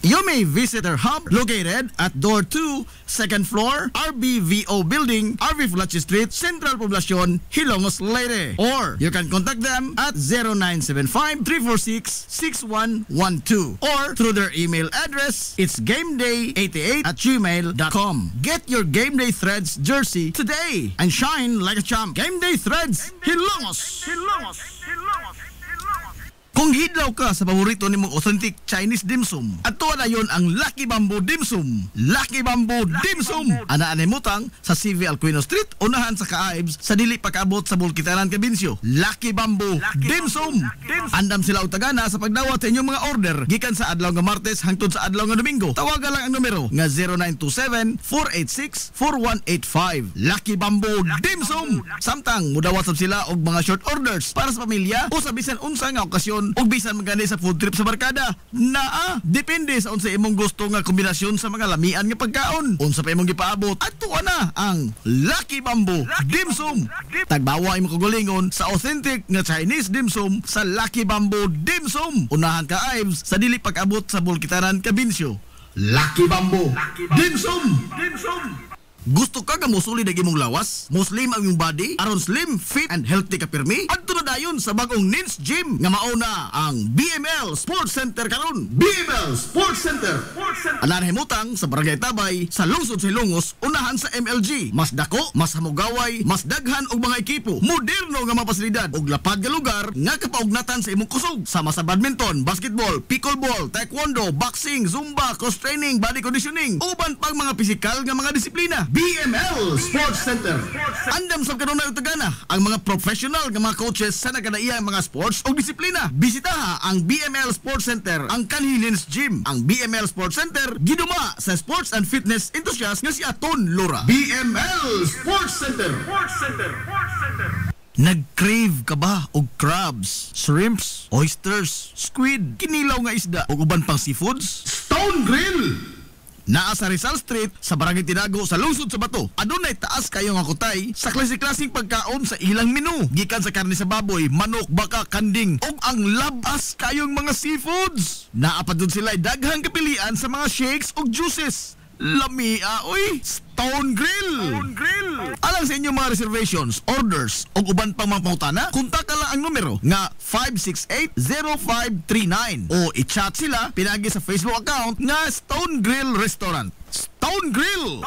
You may visit our hub located at Door 2, 2nd floor, RBVO Building, RV Fulachi Street, Central Poblacion, Hilongos Leyte. Or you can contact them at 0975-346-6112. Or through their email address, it's gameday88@gmail.com. Get your Game Day Threads jersey today and shine like a champ. Game Day Threads, Hilongos. Kung hidlaw ka sa paborito nimong authentic Chinese dim sum, at tuwa na yun ang Lucky Bamboo Dim Sum. Lucky Bamboo Dim Sum. Anaan mutang sa CV Alquino Street, unahan sa Kaaibs, sa dili pagkaabot sa Bulkitanan, Cabinsyo. Lucky Bamboo Dim Sum. Andam sila og tagana sa pagdawat sa inyong mga order gikan sa adlaw nga Martes hangtod sa adlaw nga Domingo. Tawaga lang ang numero nga 0927-486-4185. Lucky Bamboo Dim Sum. Samtang mudawat sab sila og mga short orders para sa pamilya o sa bisan unsa nga okasyon ug bisan magani sa food trip sa barkada. Depende sa unsa imong gusto nga kombinasyon sa mga lamian nga pagkaon. Unsa pa imong gipaabot, adto na ang Lucky Bamboo Dim Sum. Tagbawa imong kagulingon sa authentic nga Chinese dim sum sa Lucky Bamboo Dim Sum. Unahan ka Ives sa dili pag-abot sa Bulkitanan, Cabinsyo. Lucky Bamboo Dim Sum. Gusto ka nga musulid ang imong lawas? Muslim ang imong body? Aron slim, fit, and healthy ka pirmi? Adto na dayon sa bagong Nins Gym nga mauna ang BML Sports Center karon. BML Sports Center. Anan himutang sa Barangay Tabay sa lungsod sa Ilongos, unahan sa MLG. Mas dako, mas hamugaway, mas daghan og mga ekipo. Moderno nga mga pasilidad ug lapad nga lugar nga kapaugnatan sa imong kusog. Sama sa badminton, basketball, pickleball, taekwondo, boxing, zumba, cross training, body conditioning, uban pang mga pisikal nga mga disiplina. BML Sports Center. Andam sa kanunay utagana ang mga professional nga mga coaches sa nagkadaiyang mga sports o disiplina. Bisitaha ang BML Sports Center, ang Kanhilins Gym. Ang BML Sports Center giduma sa sports and fitness enthusiast nga si Aton Lora. BML Sports Center. Nag-crave ka ba og crabs, shrimps, oysters, squid, kinilaw nga isda o uban pang seafoods? Stone Grill! Naa sa Rizal Street sa Barangay Tinago sa lungsod sa Bato. Adunay taas kayo nga kutay sa klase-klaseng pagkaon sa ilang menu. Gikan sa karne sa baboy, manok, baka, kanding ug ang labas kayong mga seafoods. Naa pa dun sila daghang kapilian sa mga shakes ug juices. Lamia, oy! Stone Grill! Alang sa inyong mga reservations, orders o uban pang mga pangutana, kontak lang ang numero nga 568-0539 o i-chat sila pinagi sa Facebook account nga Stone Grill Restaurant. Stone Grill!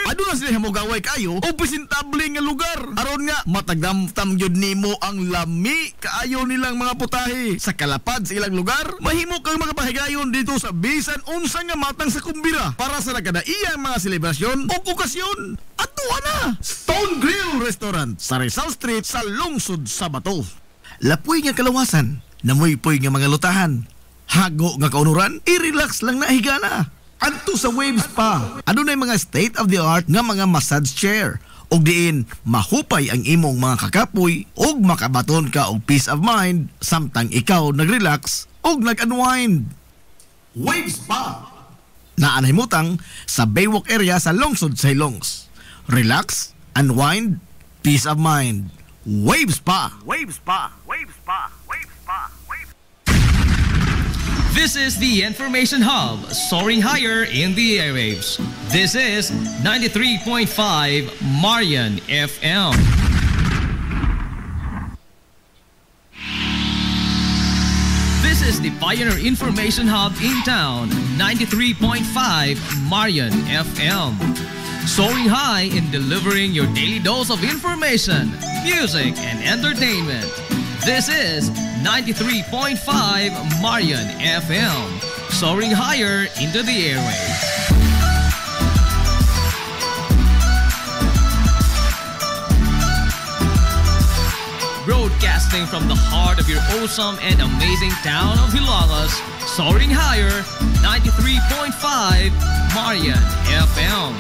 Aduna sila hamugaway kayo o presentable nga lugar. Aron nga matagdamtam gyud nimo ang lami kaayo nilang mga putahe. Sa kalapad sa ilang lugar, mahimo kang makapahigayon dito sa bisan unsa nga matang sa kumbira para sa nagkadaiyang mga selebrasyon o okasyon. Atuwa na! Stone Grill Restaurant sa Rizal Street sa lungsod sa Bato. Lapoy nga kalawasan, namoy-poy nga mga lutahan. Hago nga kaunuran, i-relax lang na higana. Adto sa Waves pa. Adunay mga state-of-the-art nga mga massage chair. Og diin, mahupay ang imong mga kakapoy og makabaton ka og peace of mind samtang ikaw nag-relax og nag-unwind. Waves pa. Naanahimutang sa Baywalk area sa lungsod sa Ilongs. Relax, unwind, peace of mind. Waves pa. This is the Information Hub, soaring higher in the airwaves. This is 93.5 Marian FM. This is the Pioneer Information Hub in town, 93.5 Marian FM. Soaring high in delivering your daily dose of information, music, and entertainment. This is 93.5 Marian FM, soaring higher into the airwaves. Broadcasting from the heart of your awesome and amazing town of Hilagas, soaring higher, 93.5 Marian FM.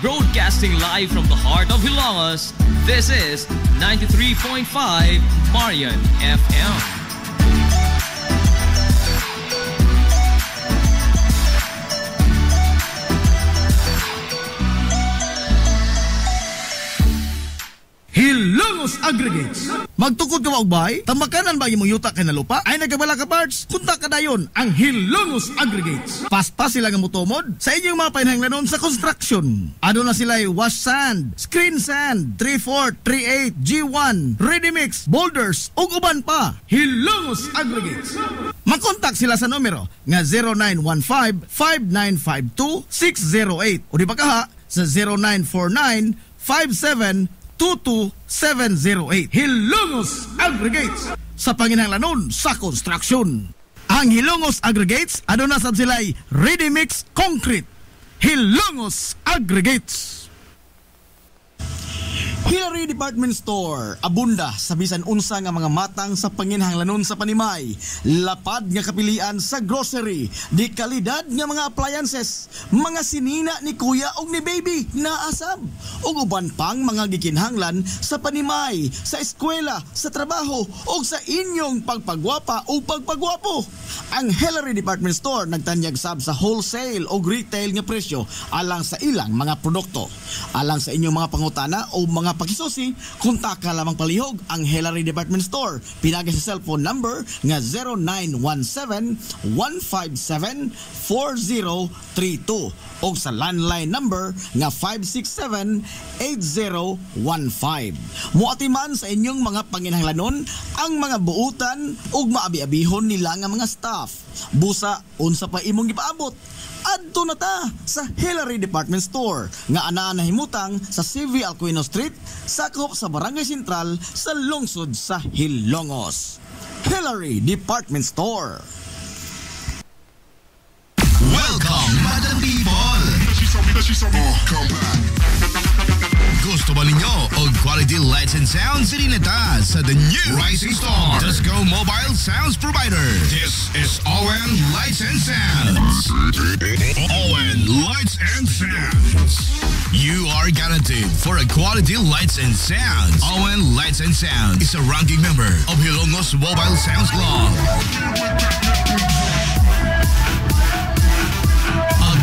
Broadcasting live from the heart of Hilagas, this is 93.5 Marian FM. Hilongos Aggregates. Magtukod ka ba og bay? Tamakanan ba imong yuta kay na lupa? Ay nagabala ka parts? Kunta ka dayon ang Hilongos Aggregates. Pasta sila nga motomod sa inyong mga panahanglanon sa construction. Ano na sila wash sand, screen sand, 3/4, 3/8, G1, ready mix, boulders ug uban pa. Hilongos Aggregates. Makontak sila sa numero nga 0915-5952-608 o di ba kaha sa 0949-5722-708. Hilongos Aggregates sa panginahanglanon sa construction. Ang Hilongos Aggregates, ano na sab sila'y ready mix concrete. Hilongos Aggregates. Hillary Department Store, abunda sa bisan unsa nga mga matang sa panginahanglanon sa panimay. Lapad nga kapilian sa grocery, di kalidad nga mga appliances, mga sinina ni kuya og ni baby na asab, ug uban pang mga gikinhanglan sa panimay, sa eskwela, sa trabaho ug sa inyong pagpagwapa o pagpagwapo. Ang Hillary Department Store nagtanyag sab sa wholesale o retail nga presyo alang sa ilang mga produkto. Alang sa inyong mga pangutana o mga pakisusi, kontak ka lamang palihog ang Hillary Department Store. Pinagi sa cellphone number nga 0917-157-4032 o sa landline number nga 567-8015. Muatiman sa inyong mga panginahanglanon ang mga buutan ug maabi-abihon nila nga mga staff. Busa unsa pa imong gipaabot? Adto na ta sa Hillary Department Store nga anaa nahimutang sa CV Alcuino Street, sakop sa Barangay Sentral sa lungsod sa Hilongos. Hillary Department Store. Welcome, Madam People! Gusto ba ninyo og quality lights and sounds? Sirineta sa the new Rising Star Disco Mobile Sounds Provider. This is ON Lights and Sounds. ON Lights and Sounds. You are are guaranteed for a quality lights and sounds. ON Lights and Sounds is a ranking member of Hilongos Mobile Sounds Club.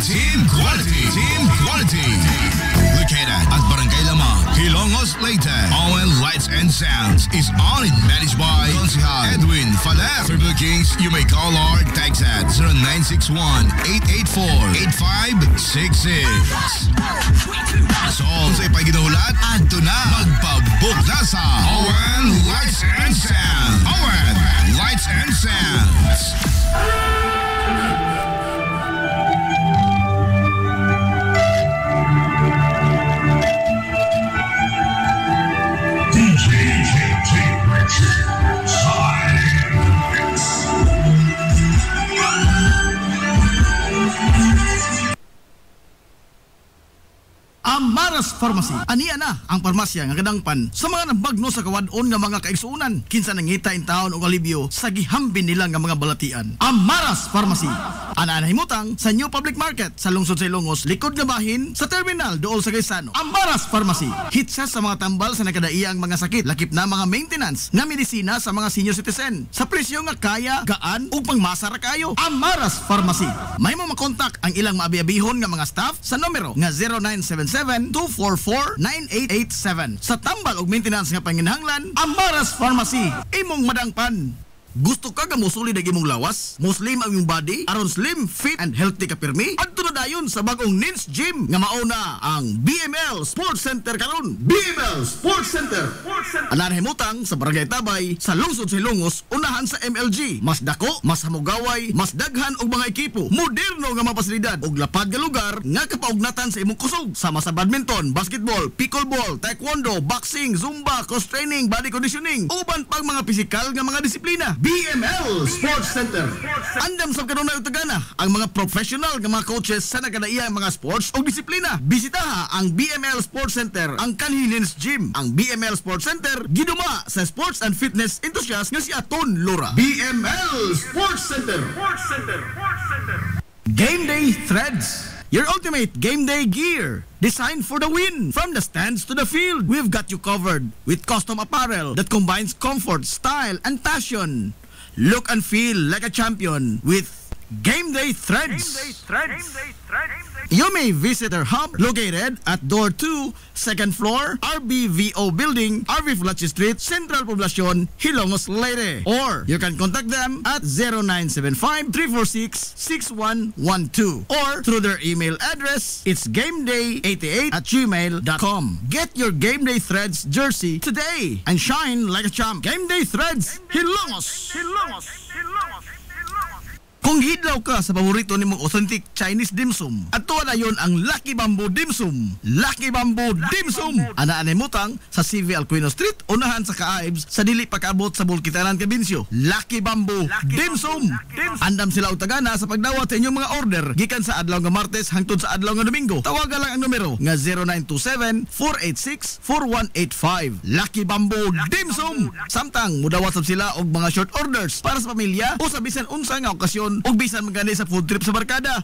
Team Quality. Located at Barangay Lamang, Hilongos, Leyte. ON Lights and Sounds is owned and managed by Consihal Edwin Faler. For bookings, you may call or text at 0961-884-8566. So, sa ipaginahulat, adto na, magpabook na sa ON Lights and Sounds. ON Lights and Sounds. Amaras Pharmacy. Aniya na ang parmasya nga kadangpan sa mga nabagno sa kawadon nga mga kaigsuunan. Kinsa nangita in taon og alibyo sa gihambin nila nga mga balatian. Amaras Pharmacy. Ana himutang sa New Public Market sa lungsod sa Ilongos, likod nga bahin sa terminal dool sa Gaisano. Amaras Pharmacy. Hitsa sa mga tambal sa nakadaiyang mga sakit, lakip na mga maintenance nga medisina sa mga senior citizen. Sa presyo nga kaya, gaan ug pangmasa ra kayo. Amaras Pharmacy. May mo makontak ang ilang maabi-abihon nga mga staff sa numero nga 0977-244-9887. Sa tambal ug maintenance nga panginahanglan, Amaras Pharmacy. Imong madangpan. Gusto ka nga musulid ang imong lawas? Muslim ang imong body? Aron slim, fit, and healthy ka pirmi? Adto na dayon sa bagong Nins Gym nga mauna ang BML Sports Center karon. BML Sports Center. Anan himutang sa Barangay Tabay sa lungsod sa Hilongos, unahan sa MLG. Mas dako, mas hamugaway, mas daghan og mga ekipo. Moderno nga mga pasilidad ug lapad nga lugar nga kapaugnatan sa imong kusog. Sama sa badminton, basketball, pickleball, taekwondo, boxing, zumba, cross training, body conditioning, uban pang mga pisikal nga mga disiplina. BML Sports Center. Andam sa kanunay utagana ang mga professional nga mga coaches sa nagkadaiyang mga sports o disiplina. Bisitaha ang BML Sports Center, ang Kanhilins Gym. Ang BML Sports Center giduma sa sports and fitness enthusiast nga si Aton Lora. BML Sports Center. Game Day Threads. Your ultimate game day gear, designed for the win. From the stands to the field, we've got you covered with custom apparel that combines comfort, style, and passion. Look and feel like a champion with Game Day Threads. You may visit our hub located at Door 2, 2nd floor, RBVO Building, RV Fulachi Street, Central Poblacion, Hilongos, Leyte. Or you can contact them at 0975-346-6112 or through their email address, it's gameday88@gmail.com. Get your Game Day Threads jersey today and shine like a champ. Game Day Threads, Hilongos. Kung hidlaw ka sa paborito nimong authentic Chinese dim sum, at tuwa na yun ang Lucky Bamboo Dim Sum. Lucky Bamboo Dim Sum. Anaan mutang sa CV Alquino Street, unahan sa Kaaibs, sa dili pagkaabot sa Bulkitanan, Cabinsyo. Lucky Bamboo Dim Sum. Andam sila utagana sa pagdawat sa inyong mga order gikan sa adlaw nga Martes hangtod sa adlaw nga Domingo. Tawagan lang ang numero nga 0927-486-4185. Lucky Bamboo Dim Sum. Samtang mudawat sab sila og mga short orders para sa pamilya o sa bisan unsa nga okasyon ug bisan magani sa food trip sa barkada.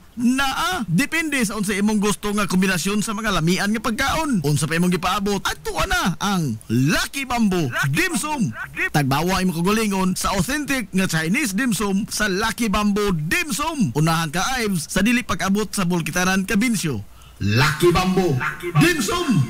Depende sa unsa imong gusto nga kombinasyon sa mga lamian nga pagkaon. Unsa pa imong gipaabot, adto na ang Lucky Bamboo Dim Sum. Tagbawa imong kagulingon sa authentic nga Chinese dim sum sa Lucky Bamboo Dim Sum. Unahan ka Ives sa dili pag-abot sa Bulkitanan, Cabinsyo. Lucky Bamboo Dim Sum.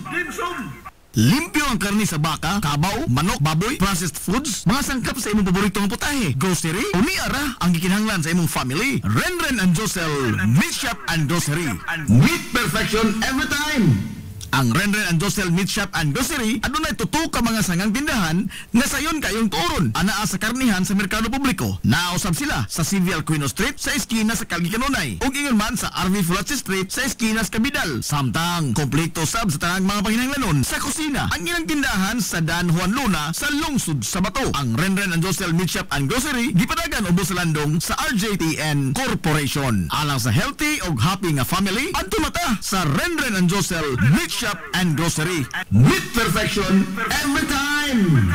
Limpyo ang karni sa baka, kabaw, manok, baboy, processed foods, mga sangkap sa imong paboritong putahe, grocery, umiara ang gikinahanglan sa imong family. Renren and Josel Meat Shop and Grocery. Meat perfection every time. Ang Renren and Josel Meat Shop and Grocery adunay tuto ka mga sangang tindahan nga sayon kayong turon anaa sa karnihan sa merkado publiko. Nausab sila sa CV Alquino Street sa eskina sa Kalgi Kanunay ug ingon man sa RV Fulachi Street sa eskina sa Kabidal. Samtang kompleto sab sa tanang mga panginahanglanon sa kusina. Ang ilang tindahan sa Dan Juan Luna sa lungsod sa Bato. Ang Renren and Josel Meat Shop and Grocery gipadagan ubos sa landong sa RJTN Corporation. Alang sa healthy ug happy nga family, adto mata sa Renren and Josel Meat Shop and Grocery. Meat perfection every time.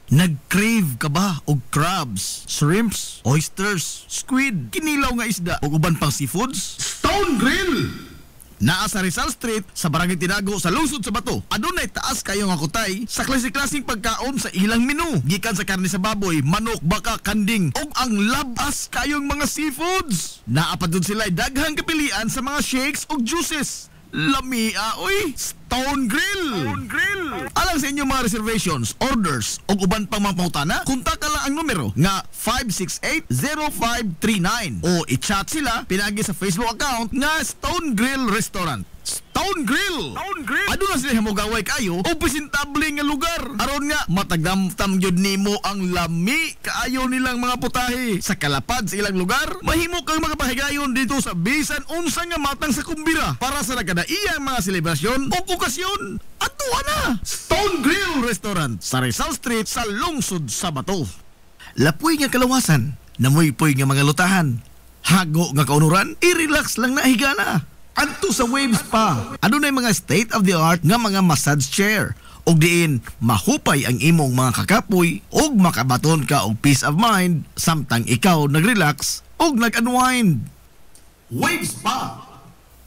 Nag-crave ka ba og crabs, shrimps, oysters, squid, kinilaw nga isda ug uban pang seafoods? Stone Grill Naa sa Rizal Street sa Barangay Tinago sa lungsod sa Bato. Adunay taas kayo nga kutay sa klase-klaseng pagkaon sa ilang menu. Gikan sa karne sa baboy, manok, baka, kanding ug ang labas kayong mga seafoods. Naa pa dun sila daghang kapilian sa mga shakes ug juices. Lamia, oy! Stone Grill! Alang sa inyong mga reservations, orders, o uban pang mga pangutana, kontak lang ang numero nga 568-0539 o i-chat sila pinagi sa Facebook account nga Stone Grill Restaurant. Stone Grill! Ano na sila hamugaway kayo o presentable nga lugar. Aron nga, matagdamtam yun nimo ang lami kaayo nilang mga putahe. Sa kalapad sa ilang lugar, mahimo kang makapahigayon dito sa bisan unsa nga matang sa kumbira para sa nagkadaiyang mga selebrasyon o okasyon. Atuwa na! Stone Grill Restaurant sa Rizal Street sa lungsod sa Bato. Lapoy nga kalawasan, namoy-poy nga mga lutahan. Hago nga kaunuran, i-relax lang na higana. Adto sa Wave Spa, adunay mga state-of-the-art nga mga massage chair. Og diin, mahupay ang imong mga kakapoy og makabaton ka og peace of mind samtang ikaw nag-relax og nag-unwind. Wave Spa!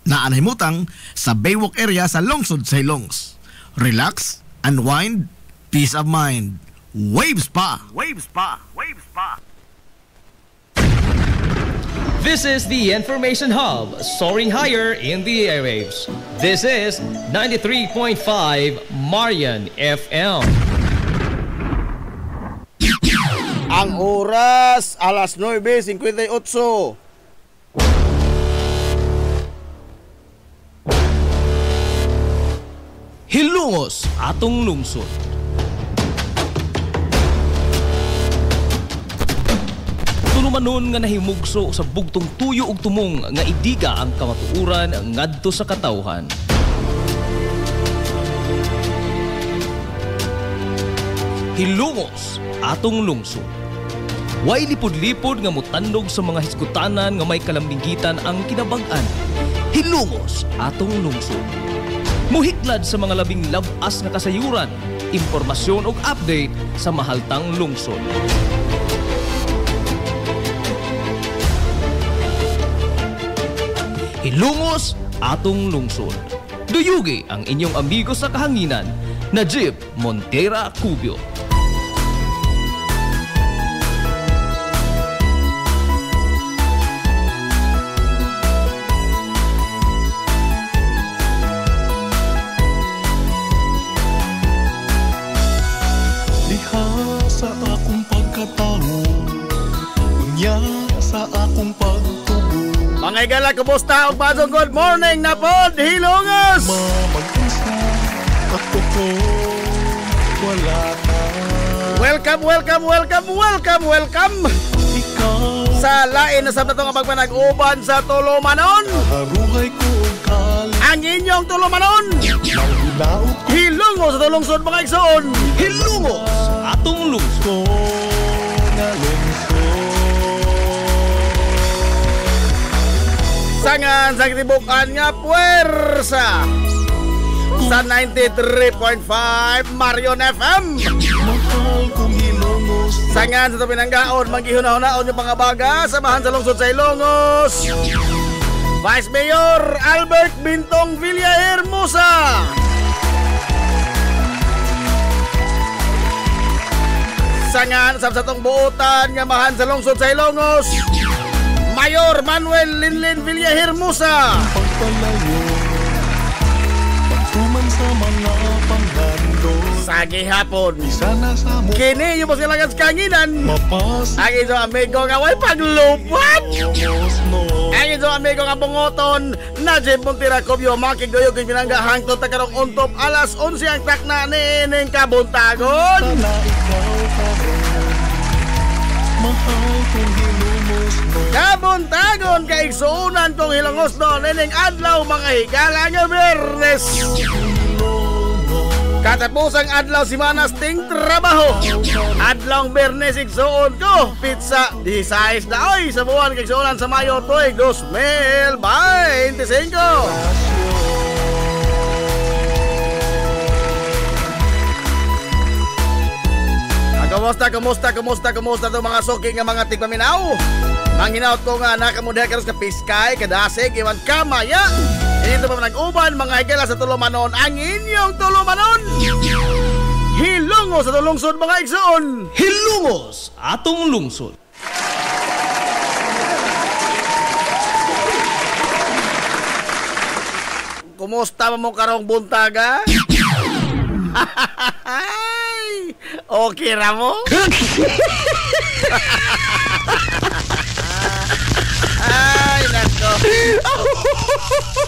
Naanhimutang sa Baywalk area sa lungsod sa Hilongs. Relax, unwind, peace of mind. Wave Spa! This is the Information Hub, soaring higher in the airwaves. This is 93.5 Marian FM. Ang oras, alas 9:58. Hilongos atong lungsod. Tunumanon nga nahimugso sa bugtong tuyo ug tumong nga idiga ang kamatuuran ngadto sa katawhan. Hilongos atong lungsod. Way lipod-lipod nga mutandog sa mga hiskutanan nga may kalambigitan ang kinabag-an. Hilongos atong lungsod. Muhiklad sa mga labing labas nga kasayuran, impormasyon ug update sa mahaltang lungsod. Hilongos atong lungsod. Duyugi ang inyong amigo sa kahanginan, Najib Montera Cubio. Diha sa akong pagkatao, unya sa akong pagtubo. Mga igala, kumusta? Og pasong good morning na pod, Hilongos! Mamag-isa, ako ko, wala na. Welcome! Ikaw, Sa lain na sabta nga pagpanag-uban sa Tulumanon. haruhay ko ang kalit. Ang inyong Tulumanon. Nang hinaot Hilongos sa tulungsod mga igsoon. Hilongos atong lungsod. ko nga lungsod. Sangan sa kitibukan nga puwersa sa 93.5 Marion FM. Mahal kong Hilongos. Sangan sa Tupinanggaon, maghihuna-hunaon yung mga baga, samahan sa lungsod sa Hilongos. Vice Mayor Albert Bintong Villahermosa. Sangan sa satong buutan nga mahan sa lungsod sa Hilongos, Mayor Manuel Linlin Villahermosa. Pagpalayo, pagtuman sa mga panghandol. Sa gihapon, Sana sa mo kini yung pasilangan sa kanginan. mapas. Ang iso amigo nga way paglupat. Hilongos no. Ang iso amigo nga bungoton, Najib Montera Cubio, makigduyog yung pinanggahang karong untop alas 11 ang takna ni ining kabuntagon. Sana ikaw karon. Mahal kong Hilongos no. Kabuntagon kay igsuunan kong Hilongos doon ining adlaw mga higala nga Biyernes. Katapusang adlaw si Manas ting trabaho. Adlaw Biyernes igsuon ko pizza 16 na oy sa buwan kay igsuunan sa Mayo tuig 2025. Kumusta to mga suki nga mga tigpaminaw? Manginaot ko nga nakamudya karos ka piskay, kadasig, iwan kamaya. Ito pa nag-uban mga higala sa Tulumanon. Ang inyong Tulumanon. Hilungo sa tulungsod mga igsoon. Hilungos atong lungsod. Kumusta mo karong buntaga? Okay ra mo? Ay, nako.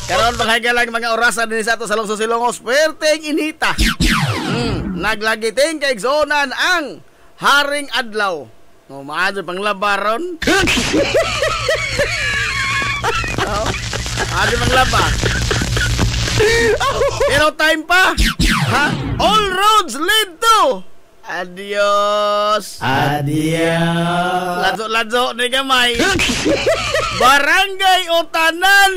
Karon lang mga orasan din sa ato sa lungsod Silongos. Perteng inita. Naglagiting kay igsonan ang Haring Adlaw. No, maadto pang labaron. Oh, maadto pang laba. Pero time pa. Ha? All roads lead to. Adios. Adios. Ladzo ni gamay. Barangay Otanan.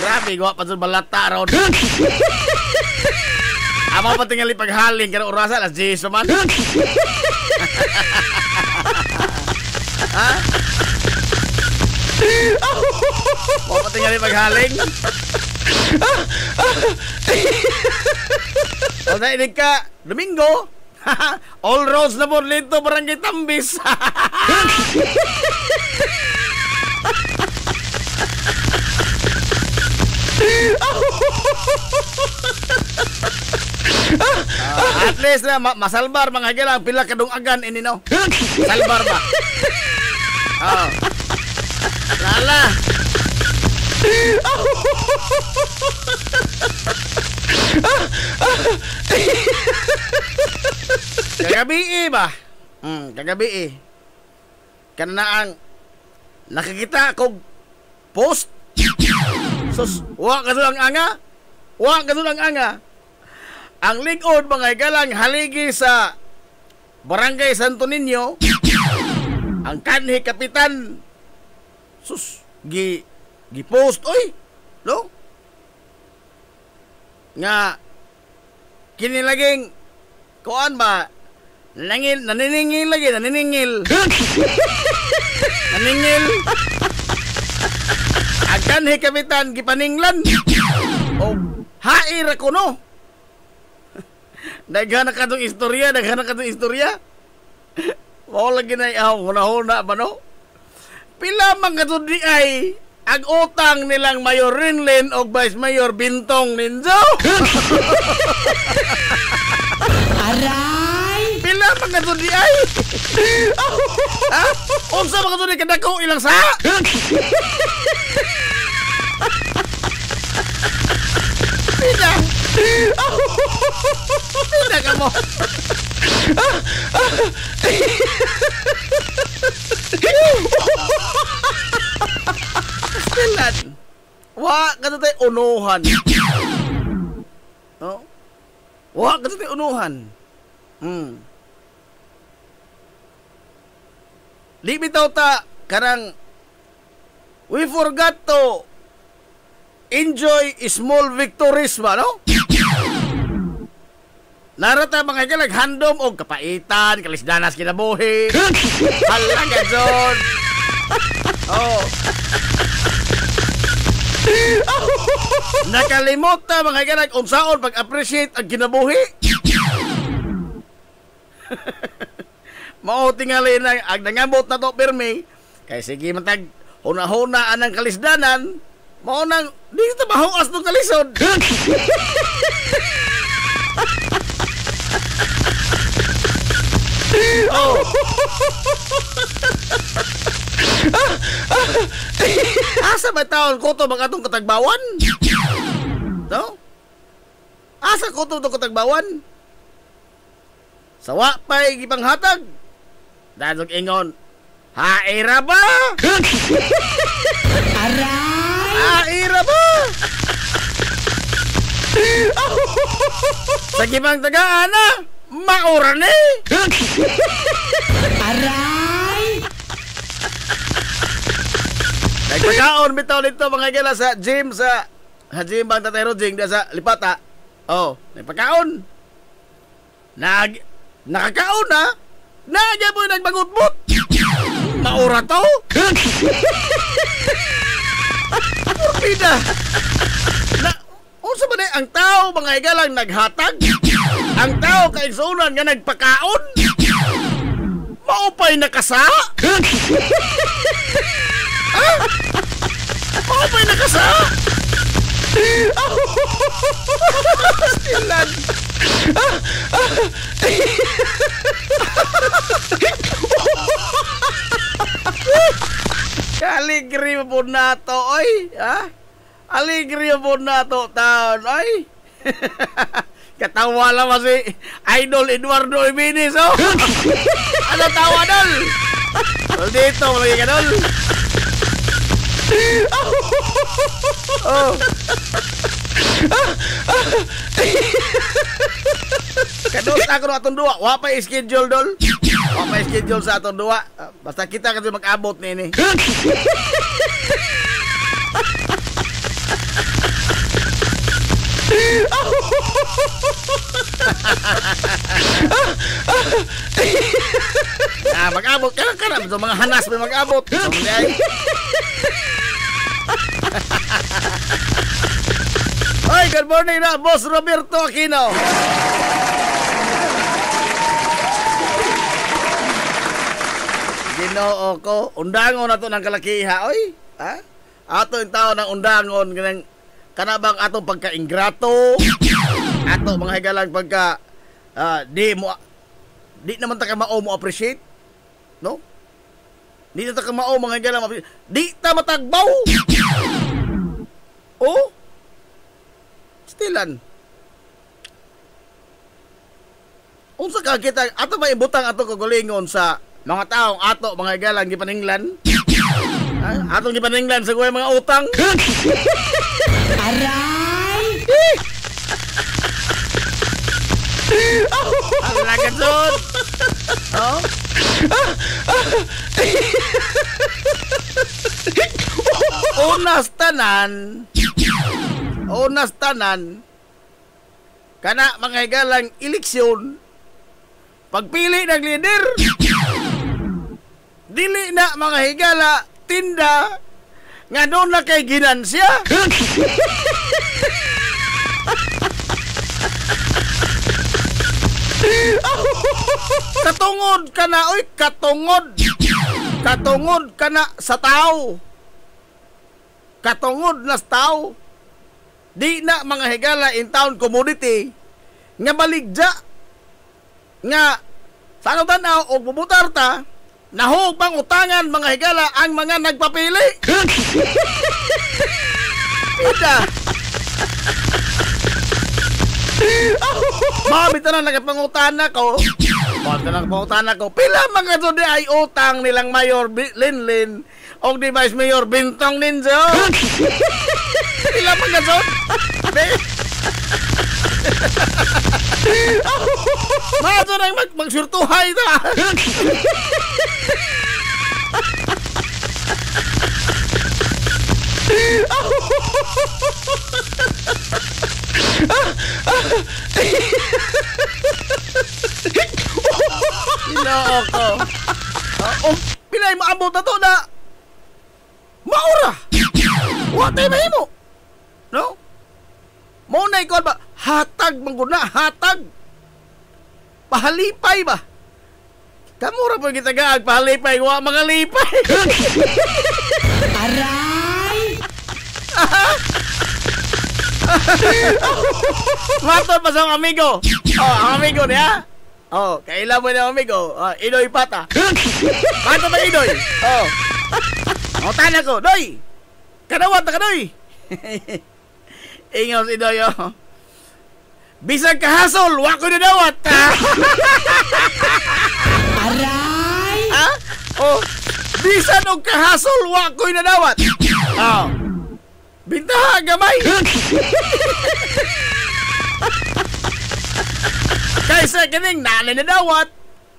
Grabe, gwa pa sa balata ron. Amo pa tingali paghaling karo orasa las 10 man. Ha? Mo pa tingali paghaling. O na inig ka, Domingo. All roads na po lito Barangay Tambis. At least na masalbar mga higala pila kadung agan ini no. Salbar ba? Oh. Lala. Kagabi ba? Kagabi. Kana ang nakikita kog post. Sus, wa ka ang anga. Wa ka ang anga. Ang ligod mga galang haligi sa Barangay Santo Niño. Ang kanhi kapitan. Sus, gi-post oy. No? Nga kinilaging kuan ba? Naniningil lagi, naniningil. Naningil. Ang kanhi kapitan gipaninglan. O haira ko no. Daghana ka tong istorya, Mao lagi na huna-huna ba no? Pila man kadto di ay ang utang nilang Mayor Rinlin o Vice Mayor Bintong Ninjo. Aray! Pila man kadto di ay. Ha? Unsa man kadto di kadako ilang sa? Pila. Pila ka mo. Stilan. Wa ka tayo unuhan. No? Wa ka tayo unuhan. Di bitaw ta karang we forgot to enjoy small victories ba, no? Narata mga kalag handom o kapaitan, kalisdanas kinabuhi. Halaga, John. Oh. Nakalimot na mga kalag unsaon pag-appreciate ang kinabuhi. Mao tingali na ang nangambot na to pirmi. Kay sige matag huna-huna anang kalisdanan. Mao nang di ta mahuas ng kalisod. Oh. Asa ba taon ko to mga itong katagbawan? No? Asa ko to katagbawan? Sawa pa'y gipanghatag. Dadog ingon, haira ba? Aray! Haira ba? Sa gipang tagaan na, maura ni. Aray! Nagpagkaon bitaw dito mga gila sa gym sa gym bang Tatay Rodjing sa Lipata. Oh, nagpagkaon. Nakakaon na. Nagya po nagbangot-bot. Maura to? Pida. Na, unsa ba ang tao mga higalang naghatag? Ang tao kay sunan nga nagpakaon? Maupay nakasa? Ha? Maupay nakasa? Stilan. Aligri po na to, oy. Ha? Aligri po na to, taon, oy. Katawa lang si Idol Eduardo Ibinis, oh. Ano tawa, Dol? Dol dito, lagi ka, Dol. Oh. Kadol, ako na atong duwa. Wapay schedule, Dol. Wapay schedule sa atong duwa. Basta kita kasi mag-abot nini. Mag-abot ka na. So, mga hanas may mag-abot. Hoy, good morning na, Boss Roberto Aquino. Ginoo ko, undangon na to ng kalakiha, oy. Ha? Ato yung tao ng undangon, kanabang atong pagka-ingrato, ato mga higalang pagka, di naman ta ka mao mo appreciate, no? Di na ta ka mao mga higalang appreciate, di ta matagbaw. Oh? Stilan. Unsa ka kita, ato ba ibutang ato kagulingon sa mga taong ato mga higalang gipaninglan? Atong gipaninglan sa mga utang. Aray! Ala ka dun! Oh? Unas tanan, kana mga higalang eleksyon, pagpili ng leader, dili na mga higala, tinda, nga doon na kay ginansya. Katungod ka na, oy, katungod ka na sa tao. Katungod na sa tao. Di na mga higala in town commodity nga baligja nga sa ano tanaw o bubutar ta nahog pang utangan mga higala ang mga nagpapili. Ida. Mabita na nagpangutana ko. Bakit na nagpangutana ko? Pila mga to di ay utang nilang Mayor Linlin o di Vice Mayor Bintong Ninja. Pila mga to? Mga to nang magsurtuhay ta. Ginoo ko. Pilay maabot na to na maura. Watay mahimo. No? Muna ikaw ba? Hatag mangguna, hatag. Pahalipay ba? Kamura po kita gaag, pahalipay. Wa mga lipay. Aray! Matol pa sa amigo. Oh, ang amigo niya. Oh, kailan mo na amigo. Idoy pata. Pato ba Idoy? Oh. Tana ko, Doy. Kadawat na ka, Doy. Ingaw si Idoy, oh. Bisag kahasol, wako na dawat. Aray! Ha? Oh, bisan og kahasol, wako na dawat. Oh. Bintaha, gamay. Kaysa kining nalay na dawat,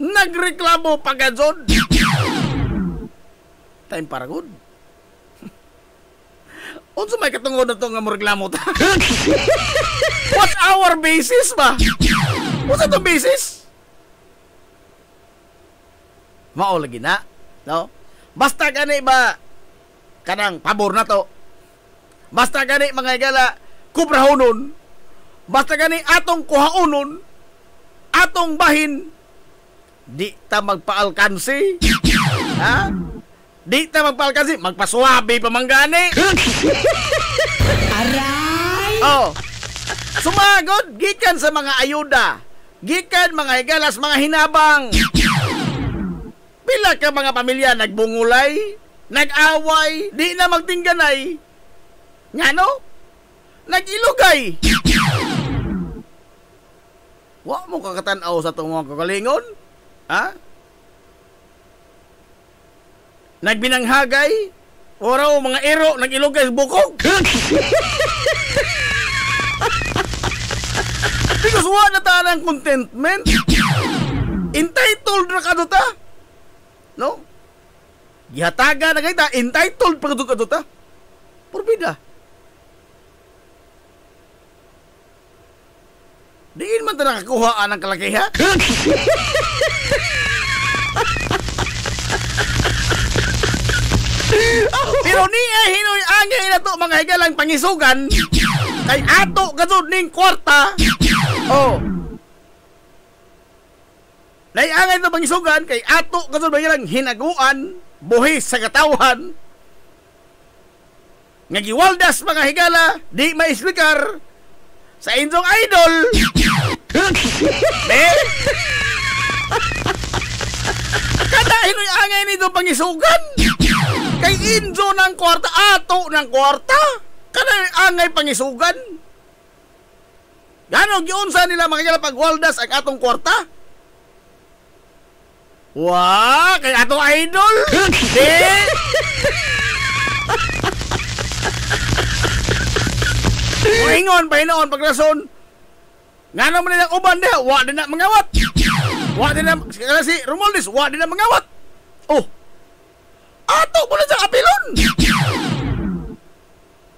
nagreklamo pagadzod. Time para good. Unsa may katungod na ito nga mo ta? What's our basis ba? What's the basis? Mao lagi na, no? Basta gani ba kanang pabor na to. Basta gani mga higala kubrahonon. Basta gani atong kuhaonon. Atong bahin. Di ta magpaalkansi. Ha? Di ta magpaalkansi, magpasuwabi pa man gani. Aray! Oh. Sumagod gikan sa mga ayuda. Gikan mga higalas, mga hinabang. Pila ka mga pamilya nagbungulay, nag-away, di na magtingganay. Ngano? Nag-ilugay. Wa mo kakatanaw sa itong mga kakalingon? Ha? Nagbinanghagay? Oraw mga ero, nag-ilugay sa bukog? Because wa na ta ng contentment. Entitled na ka ta. No? Gihataga na kita, entitled pa ka ta. Porbida. Diin man ta nakakuhaan ng kalakiha. Pero ni ay hinoy angay na to mga higalang pangisugan. Kay ato gadud ning kwarta. Oh. Naiangay na pangisugan kay ato gadud mga hinaguan, buhis sa katawhan. Nga giwaldas mga higala, di maislikar sa inyong idol. Be? Kada hinoy angay nito pangisugan. Kay injo ng kwarta, ato ng kwarta. Kada angay pangisugan. Gano giunsa nila mga pagwaldas ang atong kwarta? Wah, kay atong idol. Di. Moingon pa hinoon pagrason. Ngano man nilang uban diha, wa din na mangawat. Wa din na si Romualdez, wa din na mangawat. Oh. Ato mo na sa apilon.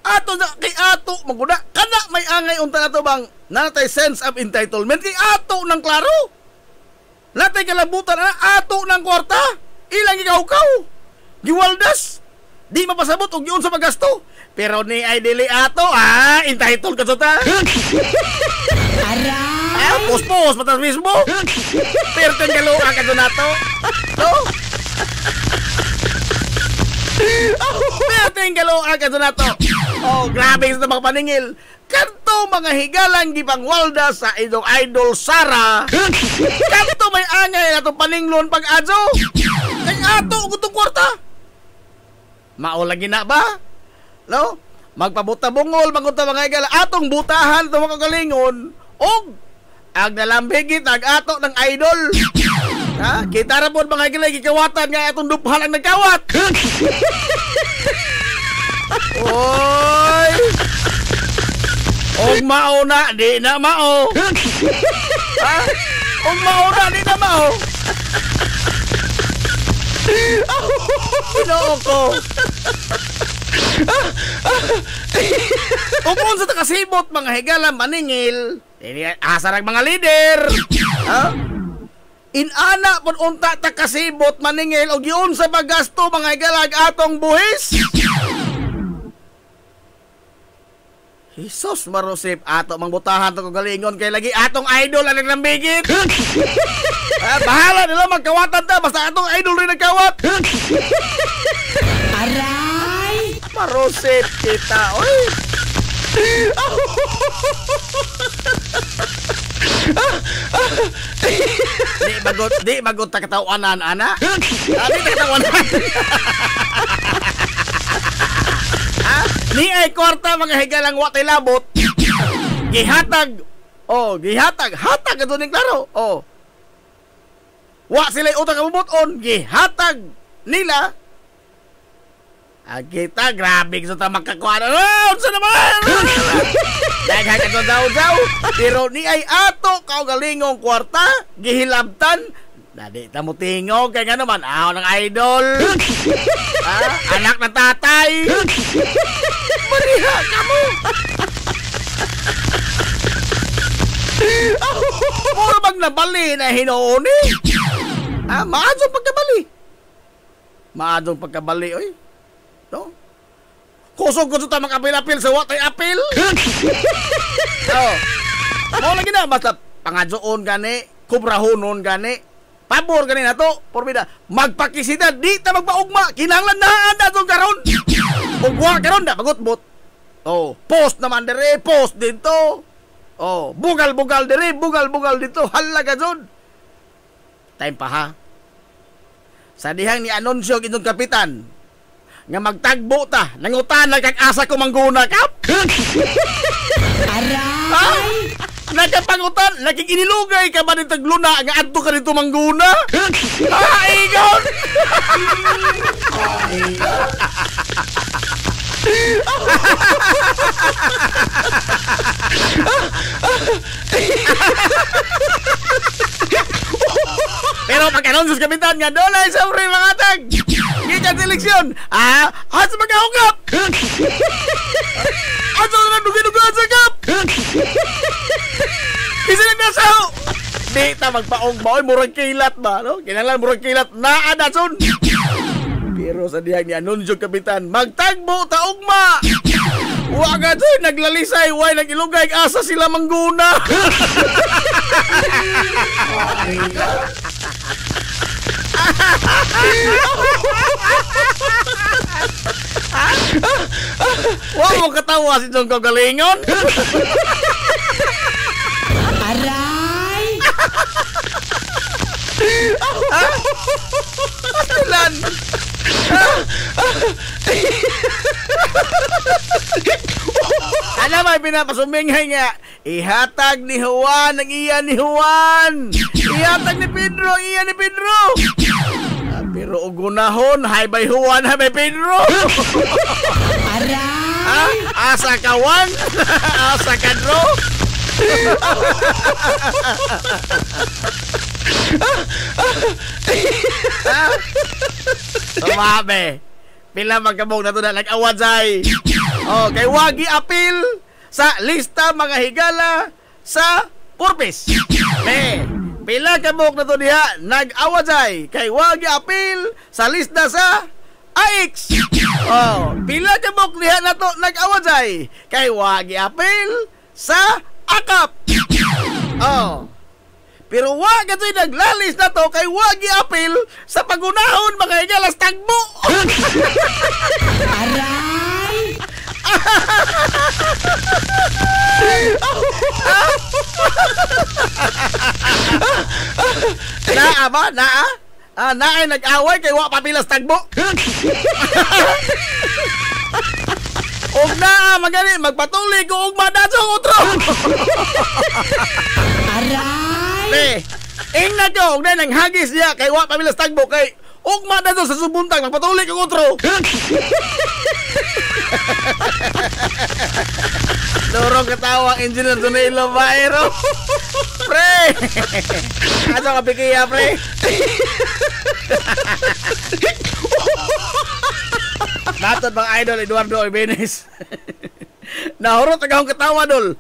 Ato na kay ato maguna. Kana may angay unta nato bang natay sense of entitlement kay ato nang klaro. Natay kalabutan na ato ng kwarta. Ilang ikaw-kaw. Giwaldas. Di mapasabot og yun sa paggasto. Pero ni ay dili ato, entitled ka ta. Aray! Pos-pos matas mismo. Pero tengalo ka to nato. No? Pero tengalo ka to nato. Oh, grabe sa mga paningil. Kanto mga higalang gipangwalda sa idong idol Sara. Kanto may angay na itong paninglon pag-adso. Kay ato gutong kwarta. Maulagi na ba? No? Magpabuta bungol, magunta mga higala. Atong butahan itong mga kalingon. Og, ang nalambigit, ang ato ng idol. Ha? Kita na po mga higala, gikawatan nga atong duphan ang nagkawat. Oy! Og mauna, di na mao. Ha? Og mauna, di na mao. Pinoo ko. Og unsa ta kasibot mga higala maningil, asarag mga leader. Ha? Inana pud unta ta kasibot maningil og yun sa paggasto mga higala atong buhis. Jesus marusip ato mangbutahan to galingon kay lagi atong idol ang naglambigit. Bahala nila magkawatan ta basta atong idol rin nagkawat. Aray! Marusip kita, oy. Di bagot ta katawanan ana. Di ta katawanan. Ni ay kwarta mga higalang watay labot. Gihatag. Oh, gihatag. Hatag ato ning klaro. Oh. Wa sila utang kabubuton, gihatag nila. Kita grabe sa ta makakuha. Unsa naman? Daghan ka daw. Pero ni ay ato kaugalingong kwarta, gihilabtan. Dadi ta mo tingog kay nga naman ng idol. Anak ng tatay. Mariha ka mo. Mura bang nabali na hinoon eh. Maadso pagkabali. Maadong pagkabali, oy. No? Kusog ko sa makapil-apil sa watay apil. Oh. Mo lagi na basta pangadyoon gani, kubrahonon gani. Pabor gani nato, porbida. Magpakisita di ta magpaugma, kinahanglan na daton karon. Ugwa karon da pagutbot. Oh, post naman dire, post dito. Oh, bugal-bugal dire, bugal-bugal dito. Halaga jud. Time pa ha. Sa dihang ni anunsyo kitong kapitan nga magtagbo ta, nangutan kag asa ko mangguna kap. Aray! Nakapangutan, nakikinilugay ka ba ng tagluna nga adto ka dito mangguna? Igon! Pero pagkanonsos kapitan nga doon ay sobre mga tag. Gikan seleksyon. Asa magkahugap? Asa na dugi-dugaan sa kap? Isa na nasaw. Di ta magpaugma. Murag kilat ba? No? Kinahanglan murag kilat na adason. Pero sa diyang ni anunsyo kapitan, magtagbo ta ugma. Waga doy naglalisay, way nagilugay asa sila mangguna. Wow, mo katawa si Jong Kagalingon. Aray! Atulan. Alam ay pinapasuminghay nga, ihatag ni Juan ang iya ni Juan. Ihatag ni Pedro ang iya ni Pedro. Pero ugunahon, hay bay Juan, hay bay Pedro. Aray! Asa ka Juan? Asa ka Dro? Sumabe. Pila magkabog na to na nag-awad say. Oh, kay wagi apil sa lista mga higala sa purpose. Pila kabog na to diha nag-awad say kay wagi apil sa lista sa AX. Oh, pila kabog diha na to nag-awad say kay wagi apil sa AKAP. Oh. Pero wag ito'y naglalis na to kay wagi apil sa pagunahon mga higalas tagbo. Aray! Naa ba? Naa? Naay nag-away kay wag papilas tagbo. Og naa magani magpatuloy ko og madatsong utro. Aray! Ingna ko og nang hagis niya kay wa pamilas tagbo kay ugma na to sa subuntag magpatuloy kang utro. Dorong katawa engineer Donelo Baero. Pre. Ano ka pikiya pre? Natod bang idol Eduardo Ibanez. Nahurot ang akong katawa dol.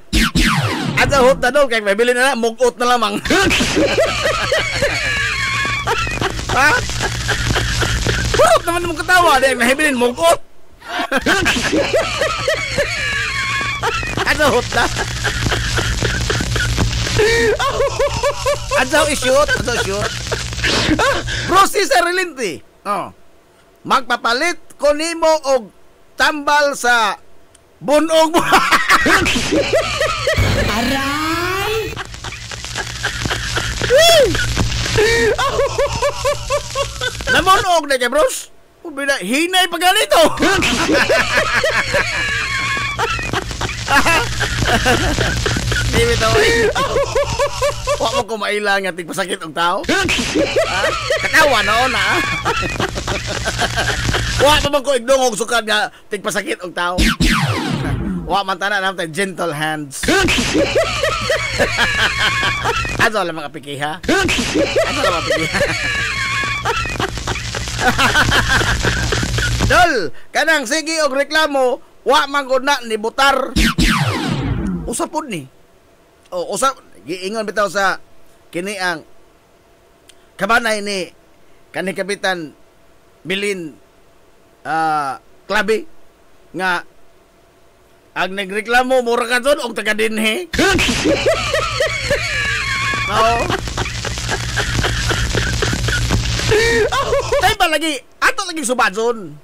At sa hot na dol kay may bilin na mugot na lamang. Ha? Hurot naman mong katawa dahil nahibilin mugot. At sa hot na. At sa isyot. At sa isyot. Processor relinti. Oh. Magpapalit ko nimo og tambal sa bunog mo. Aray! Namunog na kay bros. Ubida hinay pa ganito. Dili to. Wa mo ko maila nga tigpasakit og tao. Katawa noon na. Wa pa man ko igdungog sukad nga tigpasakit og tao. Wa man tanan namtay gentle hands. Azo lang mga pikiha. Azo lang mga pikiha. Dol, kanang sige og reklamo, wa man gud na ni butar. Usapod ni. O usap giingon bitaw sa kini ang kabanay ni kanhi kapitan bilin klabi nga ang nagreklamo mura ka doon og taga dinhi. No. Tay ba lagi ato lagi subadson.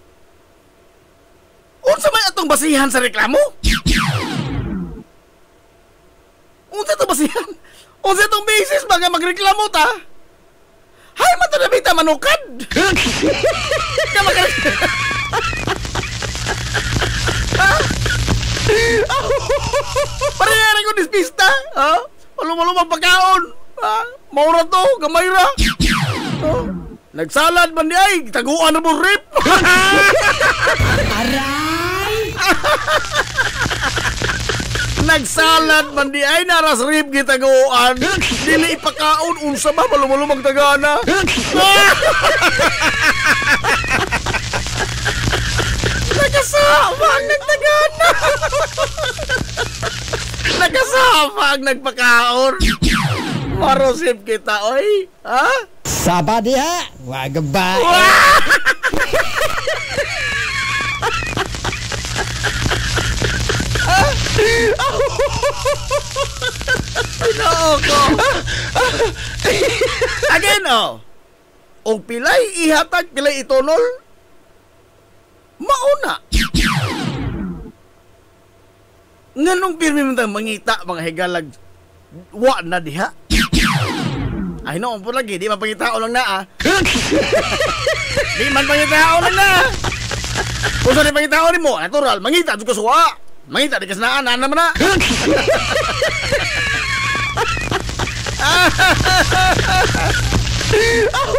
Unsa may atong basihan sa reklamo? Unsa to basihan? Unsa tong basis ba nga magreklamo ta? Hay man ta nabita manukad. Ka Parehara ko dispista, ha? Malumang pagkaon, ha? Maura to, gamay ra. Nagsalad man di ay, taguan na mo rip. Aray! Nagsalad man di ay, naras rip gitaguan. Dili ipakaon, unsa ba, malumang tagana. Nagkasama ang nagtagana. Nagkasama ang nagpakaon. Marosip kita, oy. Ha? Saba diha, wag ba? Pinoo ko. Again, oh. O pilay ihatag, pilay itonol. Mauna. Nganong pirmi mo tayong mangita, mga higalag, wa na diha. Ay no, po lagi, di man pangitao lang na, ah. Di man pangitao lang na. Kung saan pangitao rin mo, natural, mangita, dito suwa. Mangita, di kasanaan, na naman na.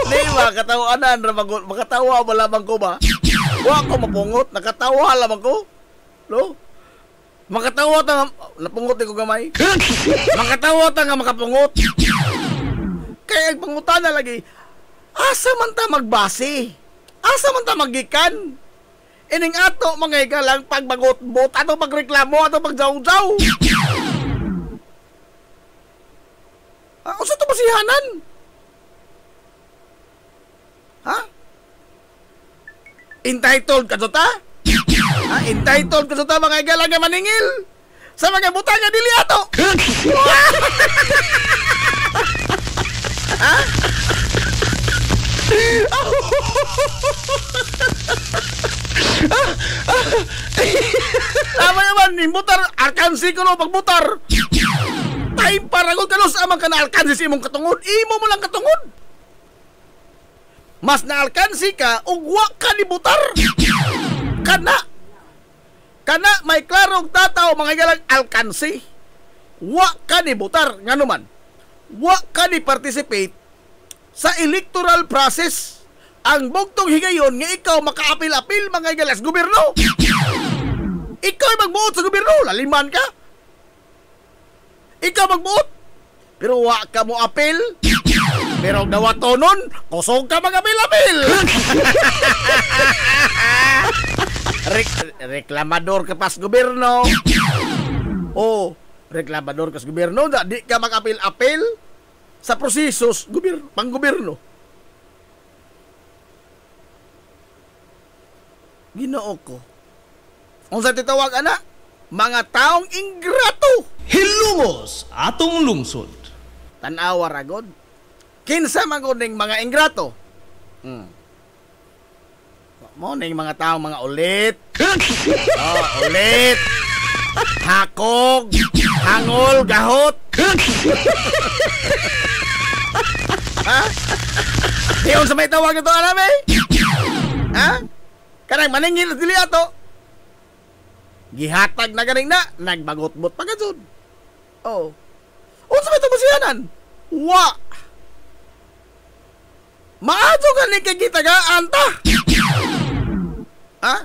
Di ba, katawaanan, makatawa ba lamang ko ba? Wa ko mapungot, nakatawa lamang ko. No? Makatawa ta nga, napungot ko gamay. Makatawa ta nga makapungot. Kaya pangutan na lagi, asa man ta magbase? Asa man ta magikan? Ining ato mga igalang pagbagot-bot, ato pagreklamo, ato pagjaw-jaw. Usa to basihanan? Ha? Entitled ka ta? Ha? Entitled ka ta mga igalang nga maningil? Sa mga butang nga dili ato? Ha? Tama naman, imbutar, alkansi ko no pagbutar. Time paragod ka no sa amang ka na alkansi sa imong katungod. Imo mo lang katungod. Mas na alkansi ka, ugwa ka ni butar. Kana may klarong tataw mga galang alkansi. Wa ka ni butar, nga naman. Wa ka ni participate sa electoral process. Ang bugtong higayon nga ikaw makaapil-apil mga galas gobyerno. Ikaw magbuot sa gobyerno, laliman ka. Ikaw magbuot, pero wa ka mo apil. Pero dawatonon, kusog ka mag-apil-apil. Reklamador ka pas gobyerno. Oh, reklamador ka sa gobyerno, di ka mag-apil-apil sa prosesos pang-gobyerno. Ginoo ko. Kung sa titawag, anak, mga taong ingrato. Hilumos atong lungsod. Tanawa ragod. Kinsa maguning mga ingrato. Mo ning mga taong mga ulit. Ulit. Hakog, hangol, gahot. Ha? Diyon sa may tawag ito, alam eh? Ha? Kanang maningil dili ato. Gihatag na ganing na, nagbagot-bot pa gajud. Oh. Unsa may tabasihanan? Wa. Maadto ka ni kagitagaan ta. Ha?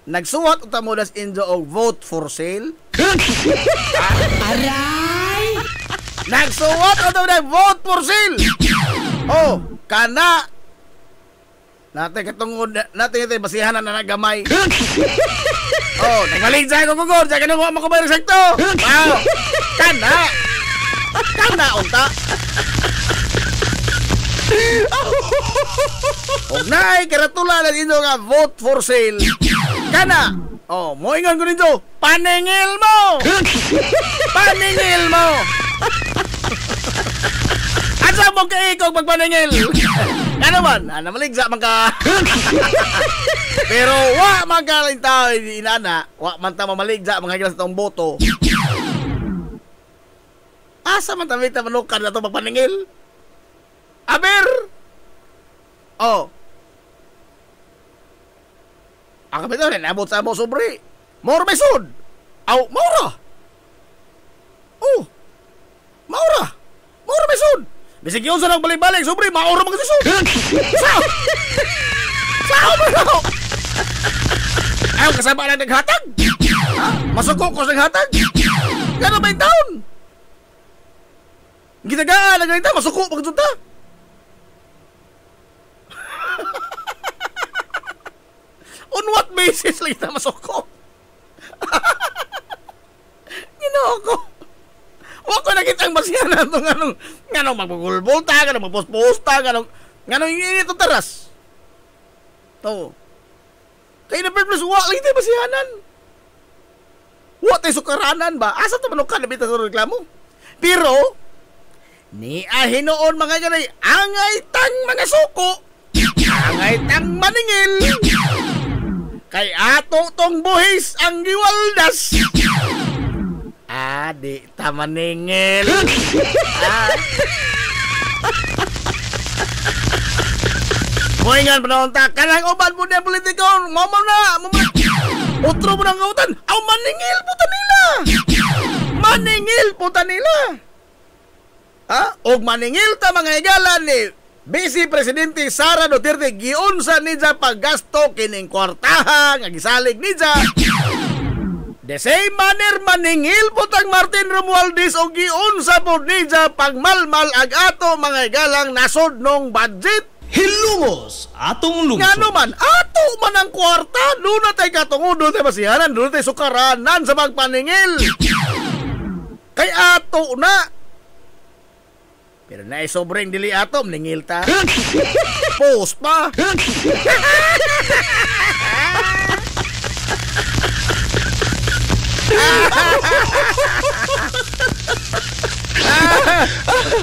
Nagsuwat uta mo das injo og vote for sale. Aray! Nagsuwat uta mo vote for sale. Oh, kana natin katungod natin ito basihanan na nagamay. Oh, nagmalig sa ko gugod, sa kanang wa makubayar sakto. Wow. Kana unta. Og naay karatula na dito nga vote for sale. Kana. Oh, moingon ko dito. Paningil mo. Paningil mo. Asa mo kaikog magpaningil? Ano man? Ano maligsa man ka? Pero wa man ka tao inana, wa man ta mamaligsa mga higala sa tong boto. Asa man ta manukan na to magpaningil? Aber. Oh. Ang kapito rin, abot sa amo sobre. Maura may sud. Aw, maura. Oh. Maura. Maura may sud. Bisig yun sa nagbalik-balik, sobre, maura mga sisud. Sao? Sao ba na? Ayaw, kasama lang naghatag. Masuko ko sa naghatag. Gano'n ba yung taon? Ginagaan na ganito, masuko pagkaksunta. On what basis lang ita masuko? Ginoo ko. Wa ko nakita ang basiyanan itong nganong magpagulbulta, nganong magpost-posta, nganong init ang taras. To. Kaya na plus wa lang ita basiyanan. Wa tayo sukaranan ba? Asa ito manukan na bita sa reklamo? Pero, ni ahinoon mga ganay, angay tang mga suko, angay tang maningil. Kay ato tong buhis ang giwaldas. Di ta maningil. Moingan panahon ta kanang uban mo niya politiko. Mamaw na. Utro mo ng kautan. Aw, maningil puta nila. Maningil puta nila. Og maningil ta mga higalan ni Vice Presidente Sara Duterte giunsa niya paggasto kining kwartaha nga gisalig niya. The same manner maningil putang Martin Romualdez o giunsa po niya pagmalmal ag ato mga higalang nasod nung budget. Hilungos atong lungsod. Nga naman, ato man ang kwarta, doon na tayo katungo, doon tayo masihanan, doon tayo sukaranan sa magpaningil. Kay ato na. Pero na sobrang dili ato, ningil ta. Post pa.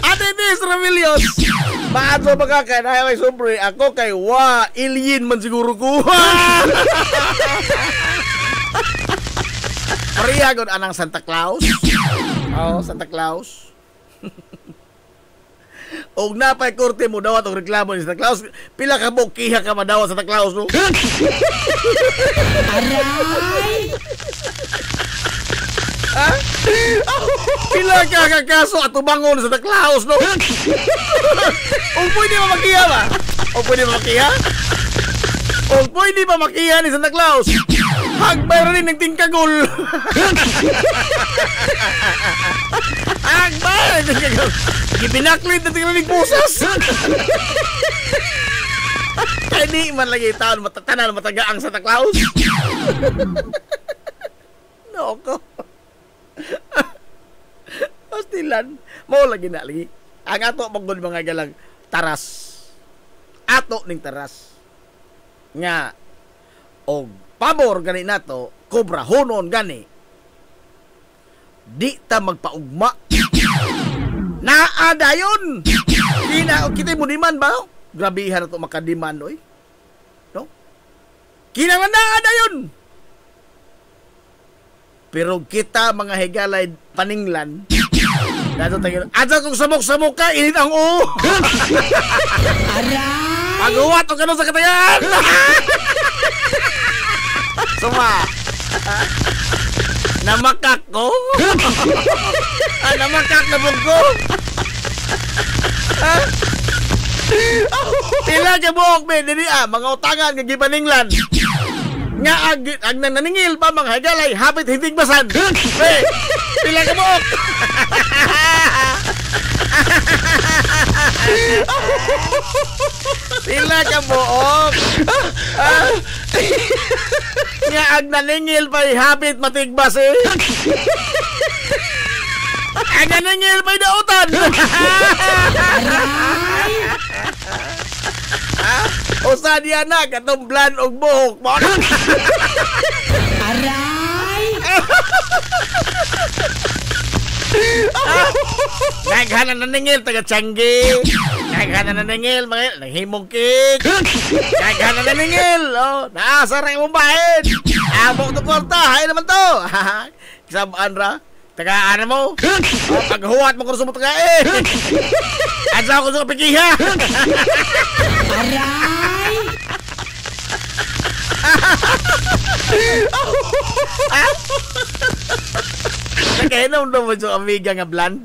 Ate Nis Ramilios, maato magkakain ay sobre ako kay wa alien man siguro ko. Pariyagon anang Santa Claus. Oh, Santa Claus. Og napay korte mo dawat og reklamo ni Santa Claus. Pila ka bukiha ka madawat sa Santa Claus no? Aray! Ha? Pila ka kakaso at tubangon sa Santa Claus no? O pwede ba makiha ba? O pwede ba makiha? O pwede ba makiha ni Santa Claus? Hagbay rin ng tingkagol. Hagbay rin ng tingkagol. Gibinaklit na tingkagol pusas. Kaya di man lagi taon matatanan matagaang Santa Claus. No ko. Pastilan. Mo lagi na lagi. Ang ato pagod mga galang taras. Ato ning taras. Nga og pabor gani nato kobrahonon gani di ta magpaugma naadayon kita mo diman ba grabihan na to makadiman oy no kinang naadayon pero kita mga higalay paninglan dato tayo adto kung samok-samok ka init ang Pag-uwat o gano'n sa katayan! Suma! Namakak ko? Namakak na bugko? Pila ka buhok, be! Dili mga utangan, ngagipaninglan. Nga ag nananingil pa mga higalay, hapit hinting basan. Be! Pila ka buhok! Pila ka buok. Nga ag naningil pa hapit matigbas eh. Ag naningil pa dautan. usa diya na katong blan og buhok. Mao na. Aray! Naghanan na ningil taga Tiangge. Naghanan na ningil mga naghimong cake. Naghanan na ningil. Oh, naasa ra imong bahin. Amo to kwarta, hay naman to. Kisabaan ra. Tagaan mo. Oh, paghuwat mo kung sumot ka eh. Adsa ko sa pikiha. Aray! Nakainom na mo sa amiga nga bland.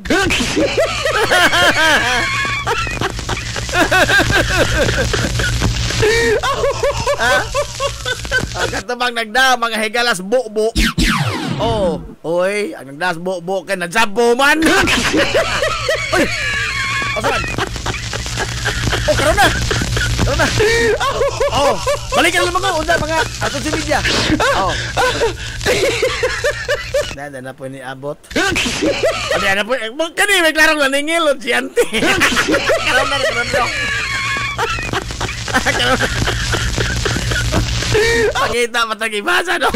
Katabang nagda mga higalas bubo. Oh, oy, ang nagdas bubo kay nagsapo man. Oy. Asan? Oh, karon na. Karon na. Oh, balikan lang mga social media. Oh. Na po ni abot. Ano na po? Kani may klarong naningil si Auntie. Karon na. Karon. Pakita matagi basa no.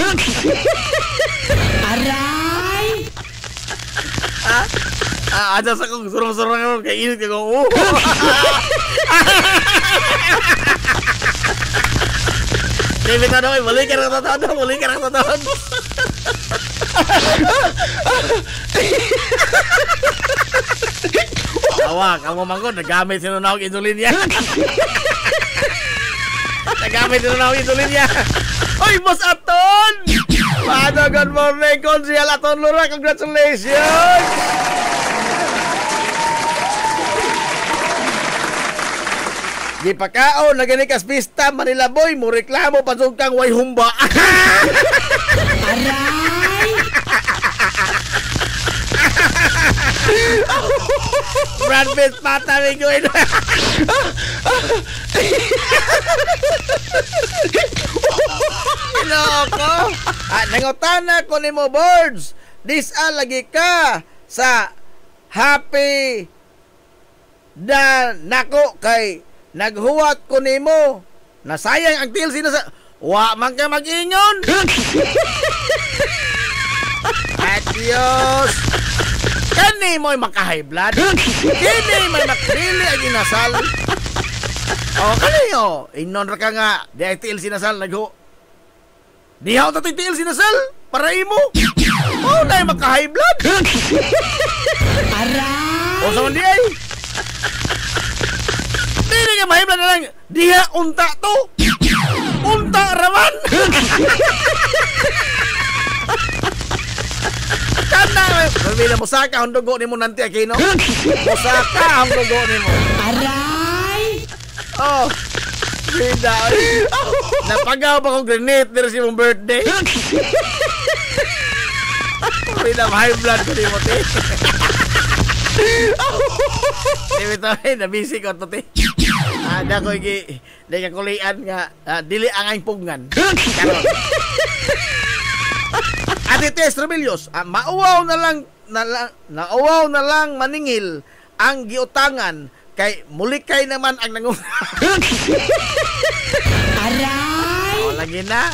Aray! Ada sa kong surong-surong kay init ko. David ano, balik ka ng totoo. Awak, ang mamangko nagamit sinunawag insulin niya. Oy, Boss Aton! Paano, good morning, Konsyal Aton Lura, congratulations! Di pa kaon, naganikas pista, Manila Boy, mo reklamo, pasog kang way humba. Aray! Brad Pitt, mata, may gawin. Loko! Nangutana ko ni mo, Birds. Lagi ka sa happy na nako kay naghuwat ko ni mo. Nasayang ang TLC na sa... Wa man ka mag-ingon. Adios. Kani mo'y maka-high blood. Kani mo'y makdili ang inasal. O, kani o. Inon ra ka nga. Di ay TLC nasal. Di ako tato'y TLC nasal. Para imo. O, na yung maka-high blood. Aray! O, sa di ay. Di na nga ma-high blood na lang. Diha unta to. Unta raman. Kana, mabila mo saka ang dugo ni mo nanti Aquino. Musaka ang dugo ni mo. Aray! Oh, bida. Napagaw pa kong grenade dito si mong birthday. Bida, high blood ko ni mo, te. Dito, nabisi ko to, te. Da ko iki, di ka kulian nga, dili ang aing pugngan. Karon. Ate Tess Rebellios, nauwaw na lang maningil ang giutangan kay mulikay naman ang nangung. Aray! O, lagi na.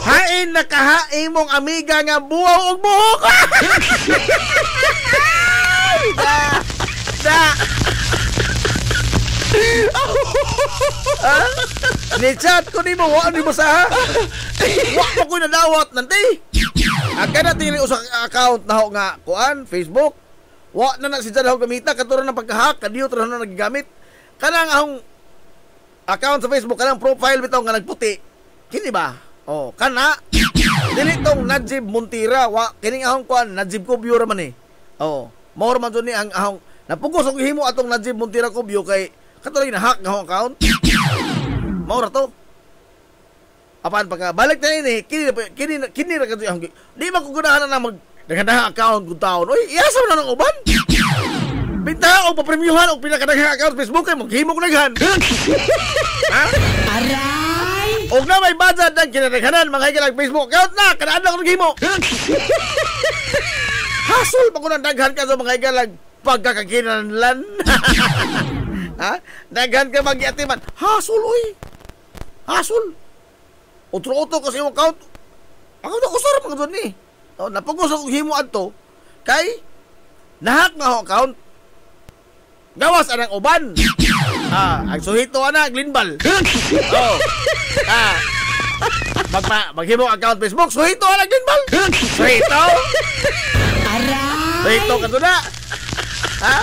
Hain nakahain mong amiga nga buwaw og buhok. Ni-chat ko ni mo, wa ni mo sa ha? Wa mo ko nadawat nanti. Aga na tili usa account na ho nga kuan Facebook. Wa na si Jan ho gamita katuro ng pagka-hack, kadiyo tra na nagigamit. Kanang ahong account sa Facebook, kanang profile bitaw nga nagputi. Kini ba? Oh, kana dili tong Najib Montira, wa kining ahong kuan Najib Kubyo ra man eh. Oh, more man ni ang ahong napugos og himo atong Najib Montira Kubyo kay katulad na hack nga ahong account. Maura to. Apaan pagka balik na ini, kini ra kadto ang di man ko gunahan na mag daghang account kun taon. Oy, iyasa man nang uban. Binta og papremyuhan og pinakadaghang account Facebook kay maghimo ko daghan. Ha? Aray! Og na may budget ang kinadaghanan mga higalag Facebook account na kadaan ko naghimo. Hasul pa ko nang daghan ka sa mga higalag pagkakakinahanglan. Ha? Daghan ka magyatiman. Hasul, uy. Hasul. Utro-utro kasi yung account. Ako na usar mga doon ni. Napag-usar kong himuan to. Kay, nahak na ho account. Gawas anang uban. Ang suhito na, Glinbal. Maghimo account Facebook, suhito na, Glinbal. Suhito. Suhito ka doon na. Ha?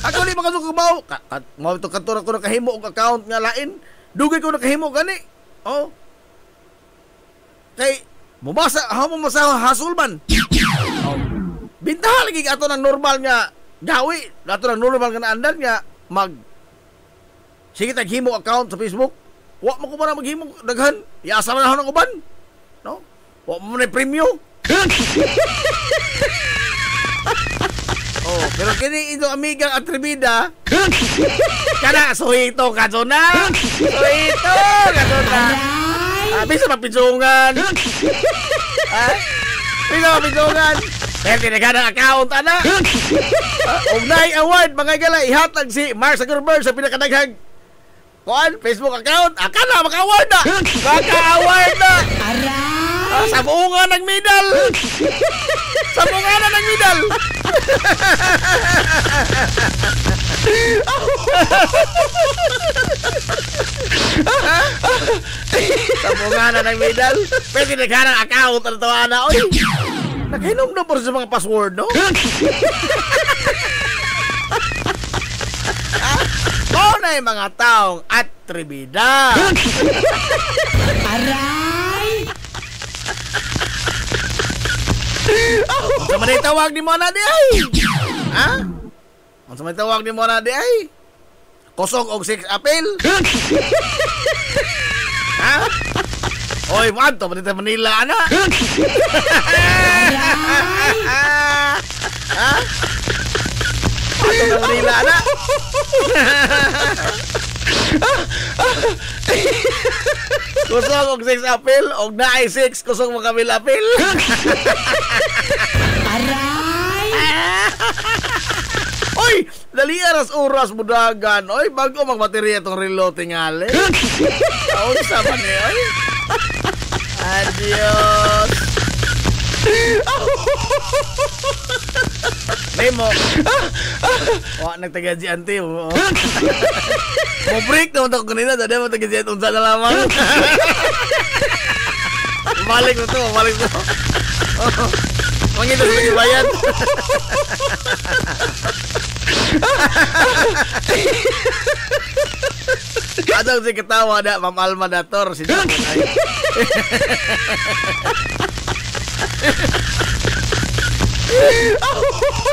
Ako ni mga sukubaw. Mau ito kantor ko nakahimo og account nga lain. Dugay ko nakahimo gani. Kay mubasa mo masa hasulman. Bintaha lagi ato ng normal nga gawi, ato ng normal nga naandan nga sige taghimo account sa Facebook. Wa mo ko para maghimo daghan. Iasa man ako ng uban. No? Wa mo na premium. Pero kini ito amigang atribida. Kana suhito ka na. Suhito ka na. Bisa mapidsungan. Bisa mapidsungan. Kaya tinagana account, ana. Ugnay award, mga gala, ihatag si Mark Zuckerberg sa pinakadaghang Facebook account. Akala, maka-award na. Maka-award na. Sa buungan ng medal. Sa buungan ng medal. Sa buungan ng medal. Pwede naghanang account ang tawa na. Oy, nakainom na po sa mga password, no? Kung na yung mga taong atribida. Aray! Sa manay tawag ni mo na di ay. Ha? Sa manay tawag ni mo na di ay. Kusog og 6 apel. Ha? Oy, manto, manita Manila, ana. Ha? Manto Manila, ana. Kusog og 6 apel, og naay 6 kusog mo kamil apel. Aray! Oy, dali oras budagan. Oy, bago magbaterya tong relo tingali. Aon sa man ni, oy. Adios. Nemo. Nagtaga si ante mo. Mo break na ako kanina, dali mo taga si unsa na lamang. Balik mo to. Mangito sa bayan. Adang si ketawa na Ma'am Alma Dator si Japon ay.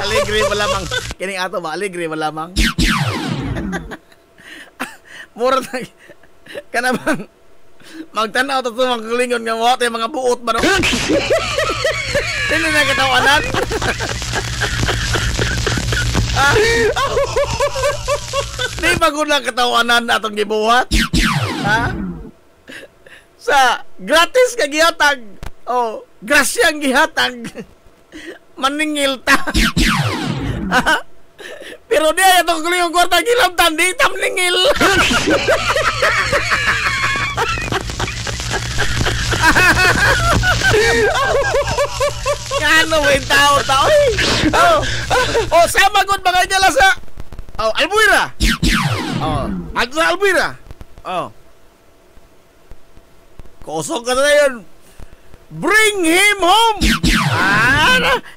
Aligre malamang. Kining ato ba aligre malamang. Mura na kana bang magtanaw to mga kalingon nga wa tay mga buot ba no? Dili na katawanan. Di pagod lang katawanan atong gibuhat. Ha? Sa gratis ka gihatag. Grasyang gihatag. Maningil ta. Pero di ay itong kulingong kwarta gilamtan, di tamningil. Kano ba yung tao? Sama ko mga gala sa Albuera. At sa Albuera. Kusog ka na yun. Bring him home.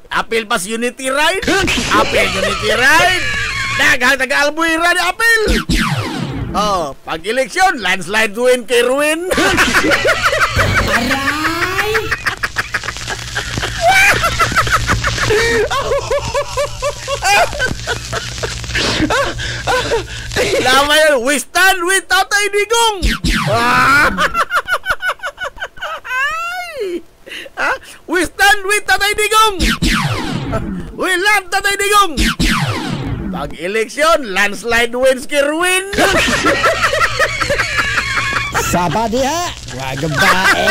Apil pas Unity Ride. Apil Unity Ride. Daghang taga Albuera ni apil. Pag-eleksyon, landslide win kay Ruin. Aray! Lama yun, we stand with Tatay Digong. We stand with Tatay Digong. We love Tatay Digong. Pag-eleksyon, landslide wins kay Ruin. Saba diha, wag bae.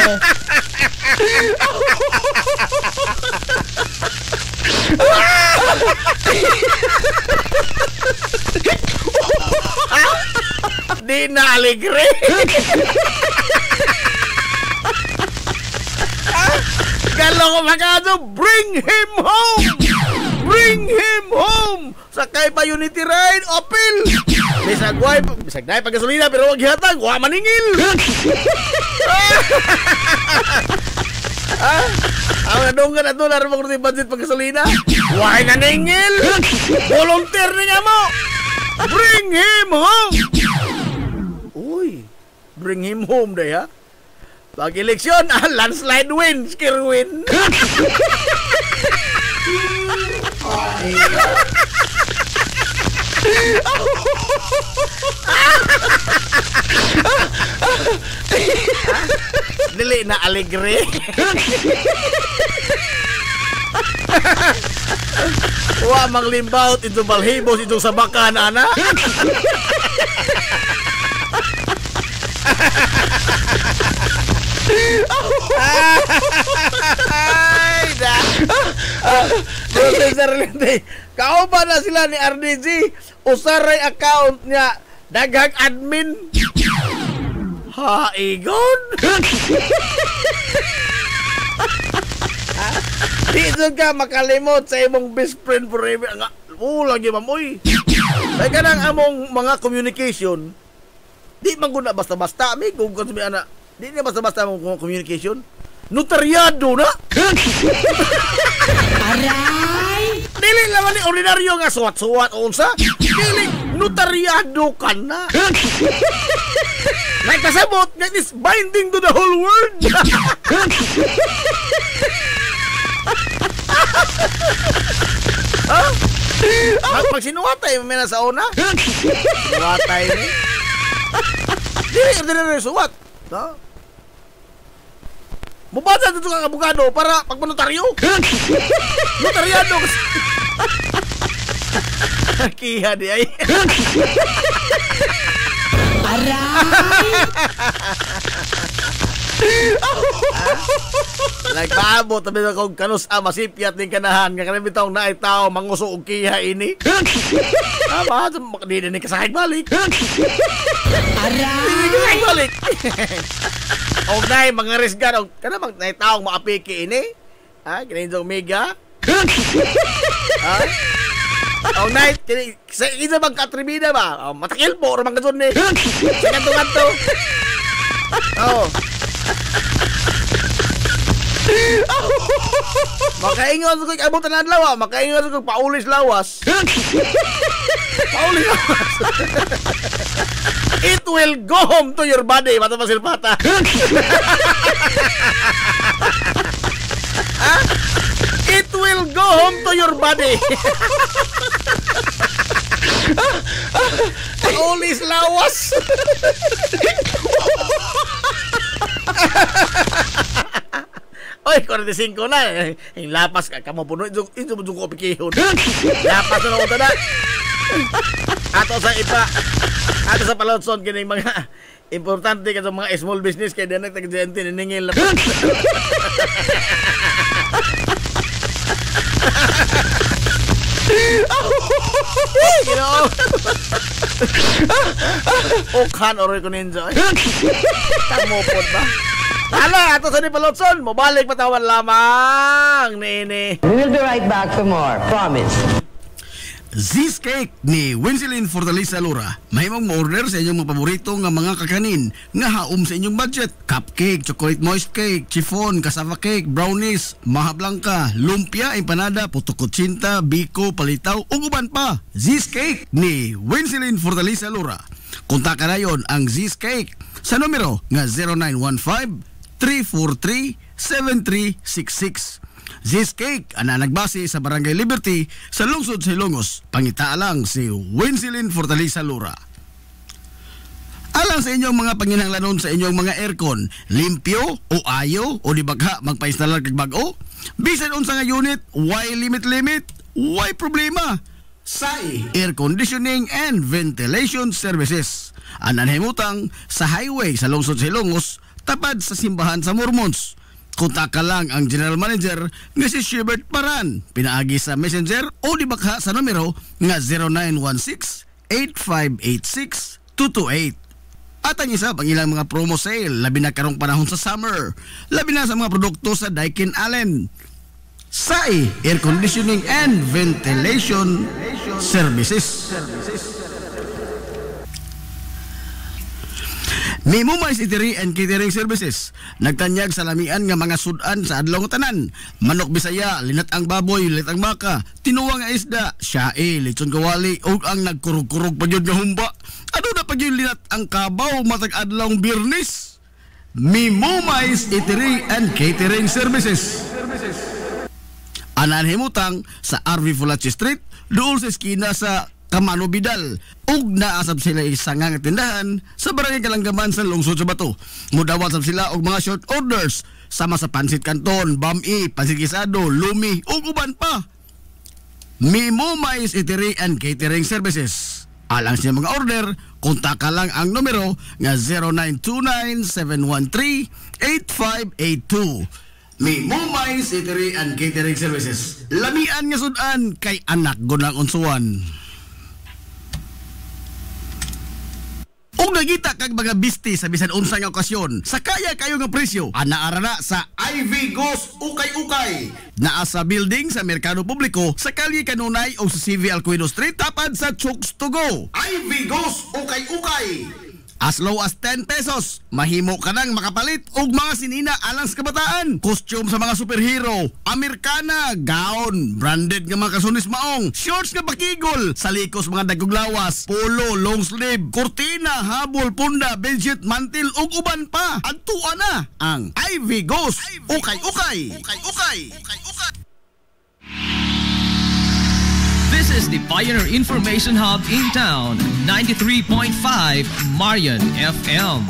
Di na alegre. Galo ko magado, bring him home! Bring him home! Sakay pa Unity Ride, Opel! Bisag na paggasolina pero wag hihatag, wa maningil! Ang nadunggan at doon, naramang ko budget paggasolina. Why naningil? Volunteer na nga mo! Bring him home! Uy, bring him home day ha? Pag eleksyon, landslide win, scare win. Dili na alegre. Wa manglimbaut ito balhibos itong sabakan, ana. Ay, da. Professor Lindy, kauban na sila ni RDG. Usaray account niya, daghang admin. Haigon. Di dyan ka makalimot sa imong best friend forever. Lagi mamoy. Ay kanang among mga communication, di man guna basta-basta. May kung sabi ana, di na basta-basta among communication. Notaryado na. Aray! Dili naman ni ordinaryo nga suwat-suwat o unsa. Dili, notaryado ka na. Nagkasabot nga is binding to the whole world. Pag sinuwatay mo na sa una. Sinuwatay ni. Dili, ordinaryo suwat. No? Mubasa dito kang abogado para pagpanotaryo. Notaryado. Kiha di ay. Aray! Nagpaabot tabi na kong kanus masipyat ng kanahan nga kanang bitong naay tao manguso og kiha ini. Ama, di na ni kasakit balik. Aray! Di kasakit balik. Og nay mga resgan og kana mag naay taong maapiki ini. Ha, kinindong mega. Ha? Og nay sa isa bang katribida ba? Matakil po ra man kadto ni. Sa kanto. Oh. Makaingon ko abutan na adlaw, makaingon ko paulis lawas. Paulis lawas. It will go home to your body, mata pasilpata. It will go home to your body. Paulis lawas. Oy, 45 na. Yung lapas ka mo puno. Ito mo ko pikihon. Lapas na ako na. Ato sa ipa. Ato sa palotson kining mga importante ka sa mga small business kaya din nagtag-gente niningil na. Ginoo. Okhan oroy ko ninja. Tamo pod ba? Hala, ato sa ni Palotson, mabalik patawan lamang, nene. We'll be right back for more, promise. Z's Cake ni Winsilin Fortaleza Lura. Mahimong mo-order sa inyong mga paborito nga mga kakanin nga haom sa inyong budget. Cupcake, chocolate moist cake, chiffon, cassava cake, brownies, maha blanca, lumpia, empanada, puto kutsinta, biko, palitaw, ug uban pa. Z's Cake ni Winsilin Fortaleza Lura. Kontakan na yon ang Z's Cake sa numero nga 0915-343-7366. Z's Cake, ana nagbase sa Barangay Liberty sa lungsod sa Ilongos. Pangita lang si Winsilin Fortaleza Lura. Alang sa inyong mga panginahanglanon sa inyong mga aircon, limpyo o ayo o di bagha magpa-installer kag bag-o, bisan unsa nga unit, why limit, why problema? SAI Air Conditioning and Ventilation Services. Anan himutang sa highway sa lungsod sa Ilongos, tapad sa simbahan sa Mormons. Kontak ka lang ang General Manager nga si Shebert Paran. Pinaagi sa Messenger o dibakha sa numero nga 0916-8586-228. At ang isa pang ilang mga promo sale, labi na karong panahon sa summer, labi na sa mga produkto sa Daikin Allen. SAI, Air Conditioning and Ventilation Services. Mimo Mais Eatery and Catering Services. Nagtanyag sa lamian nga mga sudan sa adlaw nga tanan. Manok Bisaya, linat ang baboy, linat ang baka, tinuwa nga isda, siyae, lechon kawali, ug ang nagkurog-kurog pa yun nga humba. Ano na pag yung linat ang kabaw matag adlawng Biyernes? Mimo Mais Eatery and Catering Services. Anan himutang sa RV Fulache Street, dool sa eskina sa Kamano Bidal, ug naasab sila isang nga tindahan sa Barangay Kalanggaman sa lungsod sa Bato. Mudawat sab sila og mga short orders sama sa pansit canton, bami, pansit gisado, lumi ug uban pa. Mimo Mais Eatery and Catering Services. Alang siya mga order, kontak ka lang ang numero nga 0929-713-8582. Mimo Mais Eatery and Catering Services. Lamian nga sudan kay anak gunang unsuan. Kung nagita kag mga bisti sa bisan unsa nga okasyon, sa kaya kayo nga presyo, anaara na sa IV Ghost Ukay-Ukay. Naa sa building sa Merkado Publiko, sa Kalye Kanunay o sa CV Alcuino Street, tapad sa Chooks to Go. IV Ghost Ukay-Ukay. As low as 10 pesos, mahimo ka nang makapalit og mga sinina alang sa kabataan. Costume sa mga superhero, Amerikana, gown, branded nga mga kasunis maong, shorts nga bakigol, salikos mga dagog lawas, polo, long sleeve, kurtina, habol, punda, bedsheet, mantil ug uban pa. Adtuan na ang IV Ghost Ukay-Ukay. Ukay-Ukay. Ukay-Ukay. This is the Pioneer Information Hub in town, 93.5 Marian FM.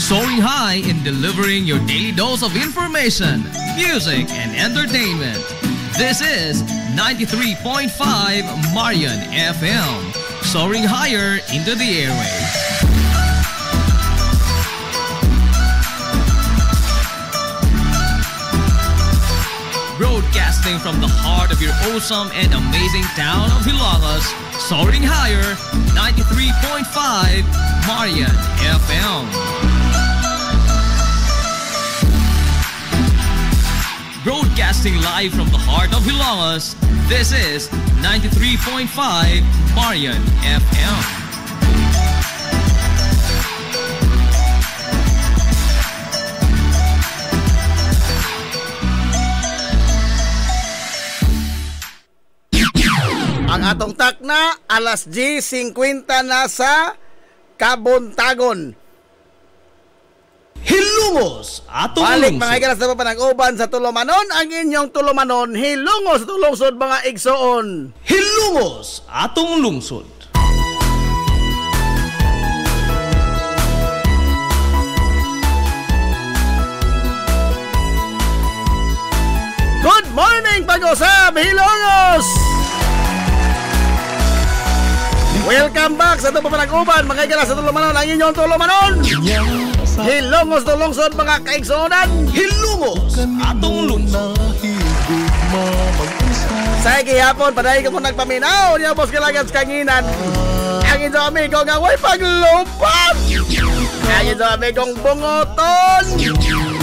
Soaring high in delivering your daily dose of information, music, and entertainment. This is 93.5 Marian FM. Soaring higher into the airwaves. Broadcasting from the heart of your awesome and amazing town of Hilangas, soaring higher, 93.5 Marian FM. Broadcasting live from the heart of Hilangas, this is 93.5 Marian FM. Ang atong takna, alas 10:50 na sa Kabuntagon. Hilungos atong Balik lungsod. mga igalas na papanag-uban sa Tulumanon, ang inyong Tulumanon, hilungos sa tulungsod mga igsoon. Hilungos atong lungsod. Good morning, Pag-usab, hilungos! Welcome back sa itong papanag-uban, mga igalas sa Tulumanon, ang inyong Tulumanon. Hilungos tulungsod mga kaigsunan. Hilungos atong lungsod. Sa gihapon, padayon ko nagpaminaw niya boss kalagan sa kanginan. Ang ito amigo nga way paglupad. Ang ito amigong bungoton.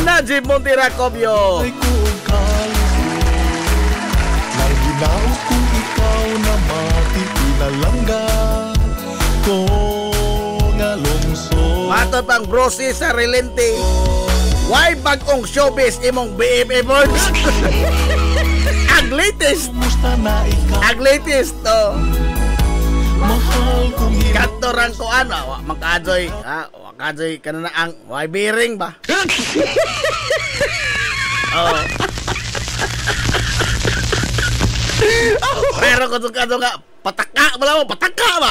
Najib Montira Cobio. Naginaw kung ikaw na matipinalangga ko nga lungsod. Mato pang brosi sa relente. Why bagong showbiz imong BFF? Ang latest. Musta na ikaw? Ang latest to. Mahal kong Kantorang ko ano, makajoy, makajoy kanana ang why bearing ba? Oh. Pero kung nga, pataka ba? Pataka ba?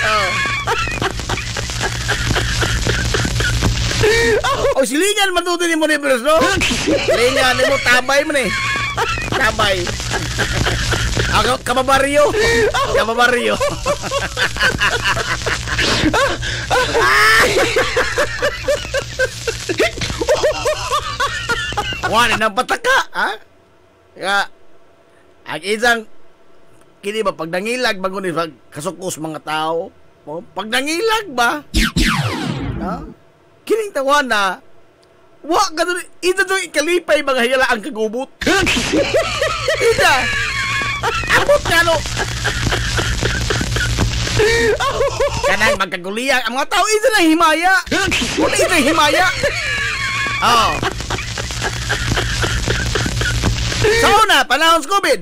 Oh. Oh, silingan matuto ni mo ni Bros, no? Silingan ni mo, tabay mo ni. Tabay. Ako, kababaryo. Kababaryo. Wala nang pataka, ha? Kaya, ang isang, kini ba, pag nangilag ba kung kasukos mga tao? O, pag nangilag ba? Ha? Kining tawa na, wa ka doon, ito doon ikalipay mga hiyala ang kagubot. Ida, abot nga no. Kanang magkaguliya, ang mga tao, ito na himaya. Kung ito himaya. Oh. So na, panahon sa COVID.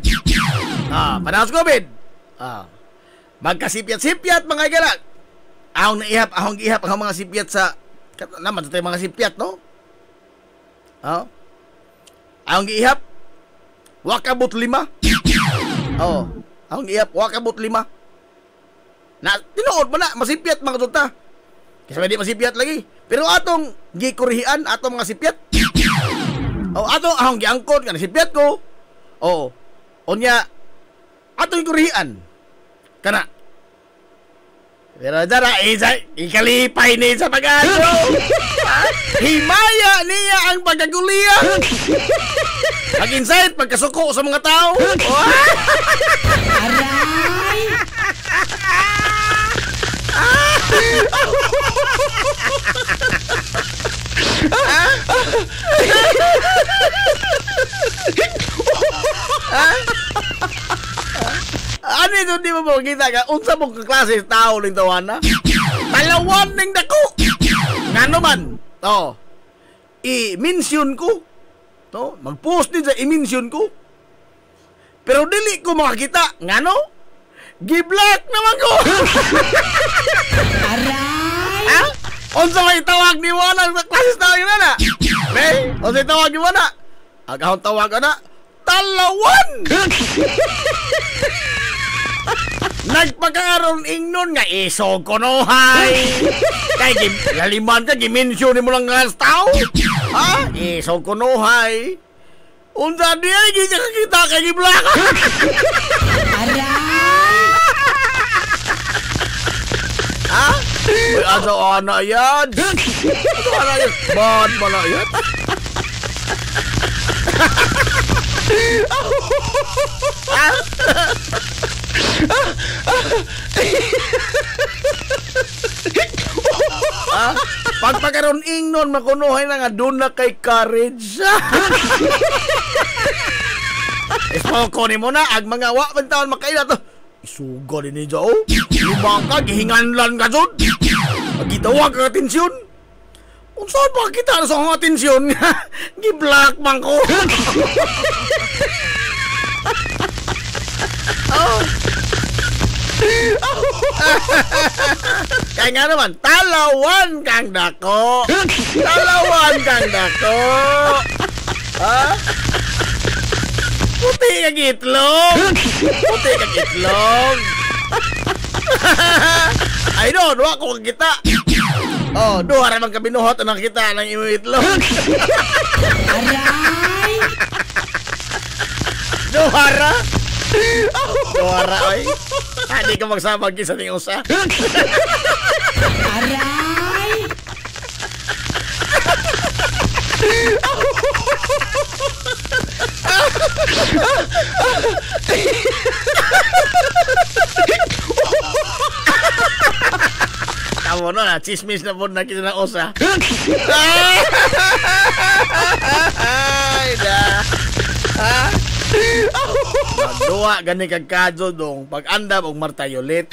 Panahon sa COVID. Magkasipyat-sipyat mga higala. Ahong ihap ang mga sipyat sa, naman sa tayo mga sipyat, no? Ahong ihap, wakabot 5. Ahong ihap, wakabot 5. Na, tinuod mo na, masipyat mga tuta. Kasi hindi masipyat lagi. Pero atong gikurihian, atong mga sipyat. Atong ahong giangkod, ka nasipyat ko. Onya, atong gikurihian. Kana. Pero dara, ikalipay ni sa pag-ano. Himaya niya ang pagkaguliya. Mag-insight, pagkasuko sa mga tao. Aray! Ano ito di mo makita ka? Unsa mong kaklase tao ng tawana? Talawan ng dako! Nga naman, i-mention ko. Mag-post din sa i-mention ko. Pero dili ko makakita. Nga no? Gi-block naman ko! Aray! Ha? Unsa may tawag ni Wana sa klase tao yun na? Unsa tawag ni Wana? Agahon tawag na, talawan! Nagpagkaroon ingnon nga isog ko no, hay! Kay laliman ka, gimensyon mo lang nga sa tao! Ha? Isog ko no, hay! Unsa di ay, hindi ka kita kay gi-block! Aray! Ha? May asa-ana yan! Asa-ana yan? Ba't pala yan? Pagpagkaroon ingnon, makunuhay na nga doon na kay courage. Ispoko ni mo na, ag mga wakman taon makaila to. Isuga din niya, lumang ka, gihinganlan ka dyan. Magitawag ka atensyon. Kung saan pa kita sa akong atensyon, gi-block man ko. Kaya nga naman, talawan kang dako. Talawan kang dako. Puti kang itlog. Puti kang itlog. Ay doon, wako kang kita. Duha naman ka binuhot ang kita ng imo itlog. Aray! Duhara? Duhara, oy. Hindi ka magsabag sa ning usa. Aray! Tamo na, chismis na po na kita ng usa. Ay, da. Ha? Magduwa, gani kagkadyo dong. Pag-andam og martayolit.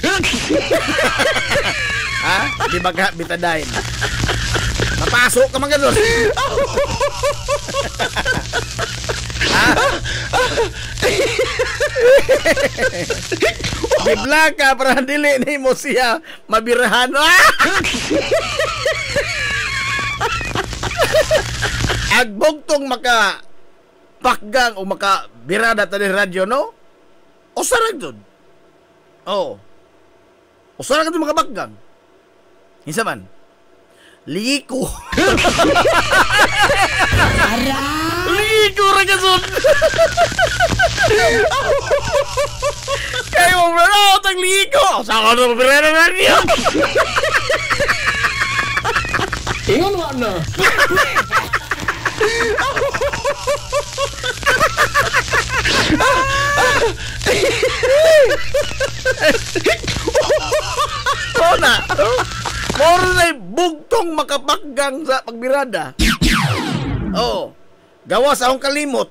Ha? Di ba ka bitadain? Mapasok ka mga doon. Bibla ka para dili ni mo siya mabirahan. Agbogtong maka pakgang o maka birada tani radyo, no? O sarag doon. O sarag doon maka pakgang. Hinsa man? Liko. Liko ra kasud. Kayo mo na tag liko. Sa ka no birada radyo. Ingon wa na. Oo na. Moro na bugtong makapaggang sa pagbirada. Oo. Gawas akong kalimot.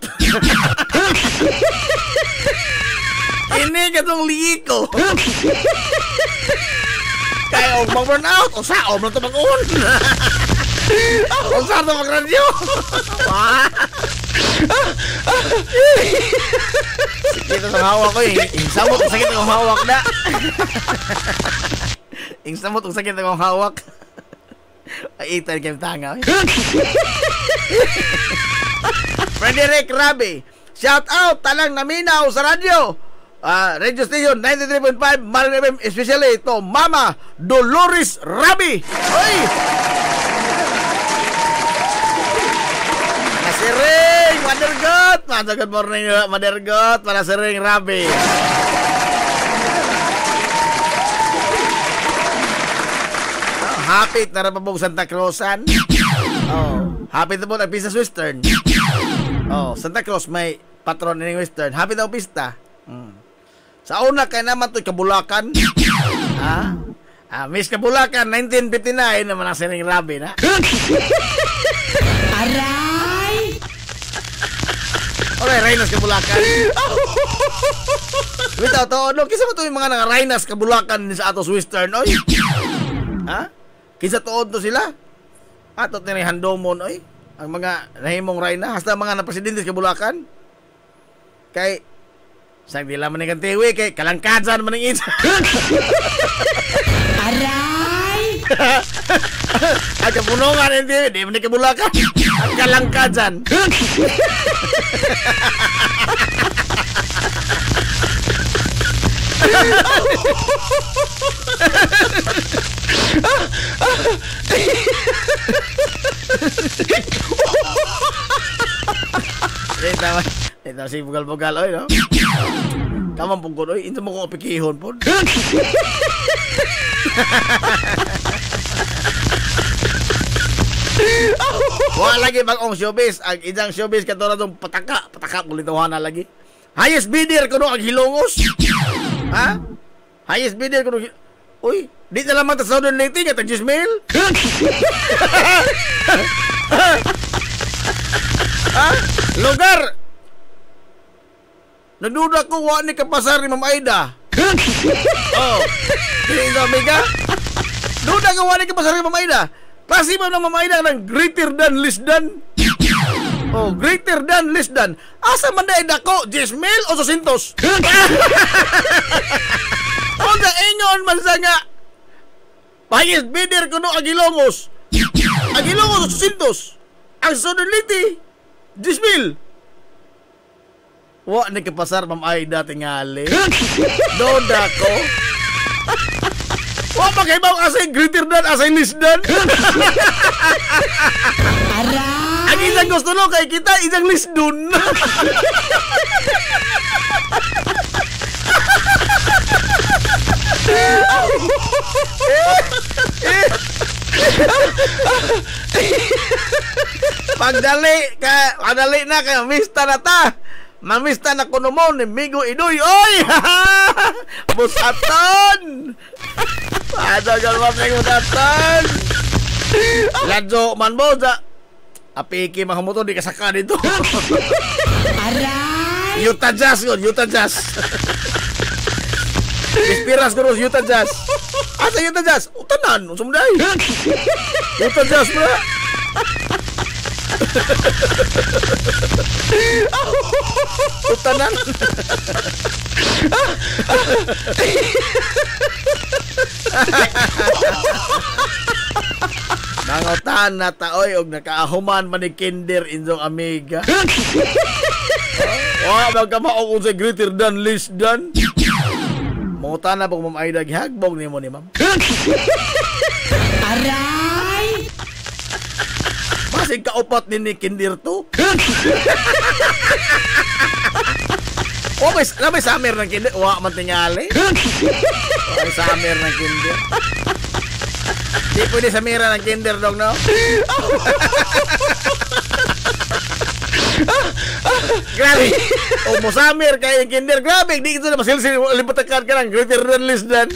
Ini katong liiko. Kaya og mag-burn out o saom lang ito mag-on. O saan ito mag-radyo. Sakit ito sa hawak ko eh. Ingsamot ang sakit ang hawak na. Ingsamot ang sakit ang hawak. Ay, itan kayo tanga. Frederick Rabi, shout out talang naminaw sa radyo. Radio station 93.5 Marin FM, especially ito Mama Dolores Rabi. Oy! Nasiring, Mother good morning, Mother God, para siring Rabi. Hapit na rapabog Santa Cruzan. Oh, hapit na po ang Pista Western. Oh, Santa Cruz may patron ng Western. Hapit na po pista. Sa una kay naman to'y Kabulakan. Miss Kabulakan 1959 naman ang siring Rabi na. Aray! Okay, Reynas Kabulakan. Bitaw to, no, kisa mo to yung mga nga Reynas Kabulakan sa atos Western, oy. Ha? Kisa tuod to sila. Atot ni Handomon, oy. Ang mga nahimong Reyna, hasta mga na presidente sa Kabulakan. Kay sang dila man ng tiwi kay kalangkadsan man ng isa. Aray! At kapunungan ng tiwi, di man Kabulakan. At kalangkadsan. Ito si bugal-bugal, oy, no? Kamang pungkod, oy. Ito mo kong apikihon po. Wala lagi bagong showbiz. Ang idang showbiz katulad ng pataka, kulituhan na lagi. Highest bidder kuno ang hilongos. Ha? Highest bidder kuno. Uy, di na lamang sa Southern Lighting at ang Gismail. Ha? Lugar. Naduda ko wa ni kapasar ni Ma'am Aida. Oh. Dili sa Omega. Duda ko wa ni kapasar ni Ma'am Aida. Klase ba ng Ma'am Aida ng greater than less than? Oh, greater than less than. Asa man dai dako, Gismail o Susintos? Unsa ingon man sa nga highest bidder kuno Agilongos. Agilongos o Susintos. Ang Sodoliti, Gismail. Wa ni kapasar Ma'am Aida tingali. Doda ko. Wa pa kay baw asay greater than asay less than. Aray! Ang isang gusto no kay kita isang less dun. Pagdali na kay mista na ta. Mamista na kuno mo ni Migo Idoy. Oy! Busaton! Adagal mo ng busaton! Ladyo man mo sa apiki mahamuto di kasaka dito. Aray! Utah Jazz yun, Utah Jazz. Inspiras ko rin Utah Jazz. Asa Utah Jazz? Utanan, usumday. Utah Jazz bro. Utanan. Nangotan na taoy og nakaahuman man ni Kinder injong amiga. Wa magkamaong sa greater than less than. Mangutan na po Ma'am Aida gihagbog nimo ni Ma'am. Aray! Masig kaupat ni Kinder to. O may summer ng Kinder. Wa man tingali. May summer ng Kinder. Di pwede samira ng Kinder dong, no? Grabe. O mosamir kay yung kinder. Grabe, di ito na masilsil. Limpatakan ka lang. Greater than less than.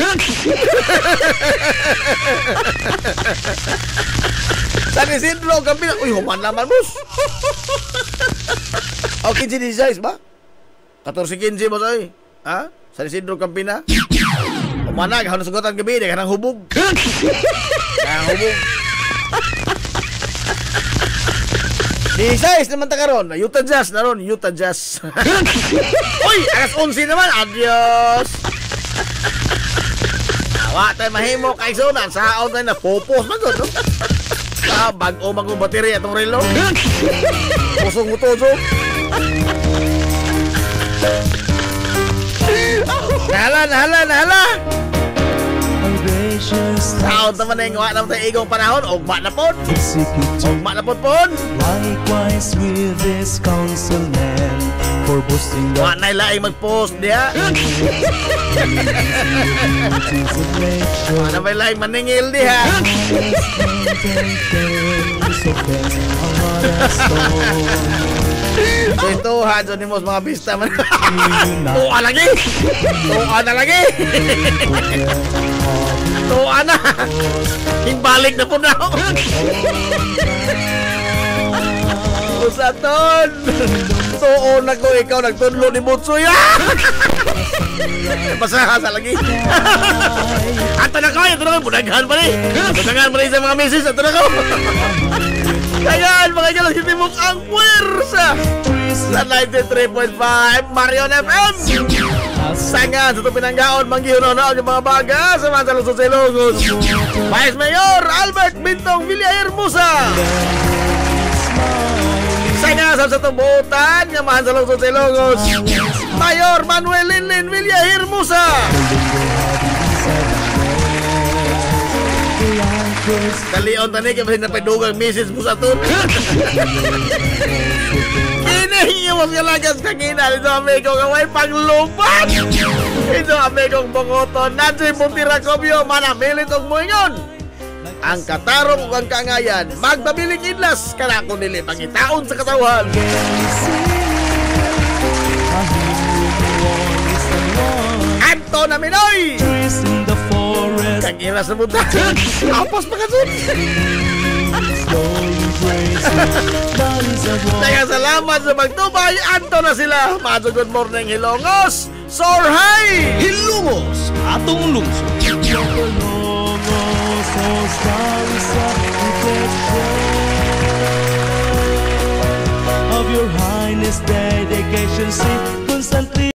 San Isidro, Campina. Uy, human naman, boss. O, 15-16 ba? 14-15 mo sa'yo. Ha? San Isidro, Campina. Humanag, hanong sugutan gabi. Kanang hubog. Kanang hubog. 16 naman ta karon. Utah Jazz na ron. Utah Jazz. Uy, alas 11 naman. Adios. Awa tayo mahimo kay sunan. Saon tayo na popos man doon. No? Bag-o magong baterya itong relo. Pusong utoso. Nahala. Saon naman na yung wak naman tayo igong panahon. Ugma na po. Ugma na po. Likewise with this councilman for boosting the Wak na ilaing mag-post diya. Wak na may ilaing maningil diya. Ito ha, dyan mo mga bista man. Tuwa lagi. Tuwa na. Himbalik na po na. Usaton. Tuo na ko ikaw nagtunlo ni Butsoy. Pasahasa lagi. Ato na ko. Budaghan pa rin. Budaghan pa rin sa mga misis. Ato na ko. Kayaan mga galang hitimos ang puwersa sa 93.5 Marion FM. Sangan sa ito pinanggaon manggihunoon yung mga baga sa mga Luzon sa Ilocos. Vice Mayor Albert Bintong Villahermosa. Sangan sa ito buutan ng mga sa Luzon sa Ilocos. Mayor Manuel Linlin Villahermosa. Kalion tani kaya na pedugang misis mo sa tun. Kinihingi mo sa lagas kagina. Ito amigo kaway panglupan. Ito amigong bongoton. Nandiyo yung Buntira Kobyo. Manamilit og muingon. Ang katarong ug ang kaangayan. Magpabiling idlas. Kanakon nili pangitaon sa katawhan. Anto na Minoy. Kagina sa buta. Apos pa kasun. Kaya salamat sa magtubay. Anto na sila. Maso good morning Hilongos. Sorhay Hilongos, atong lungsod. Of your highness dedication, see constantly.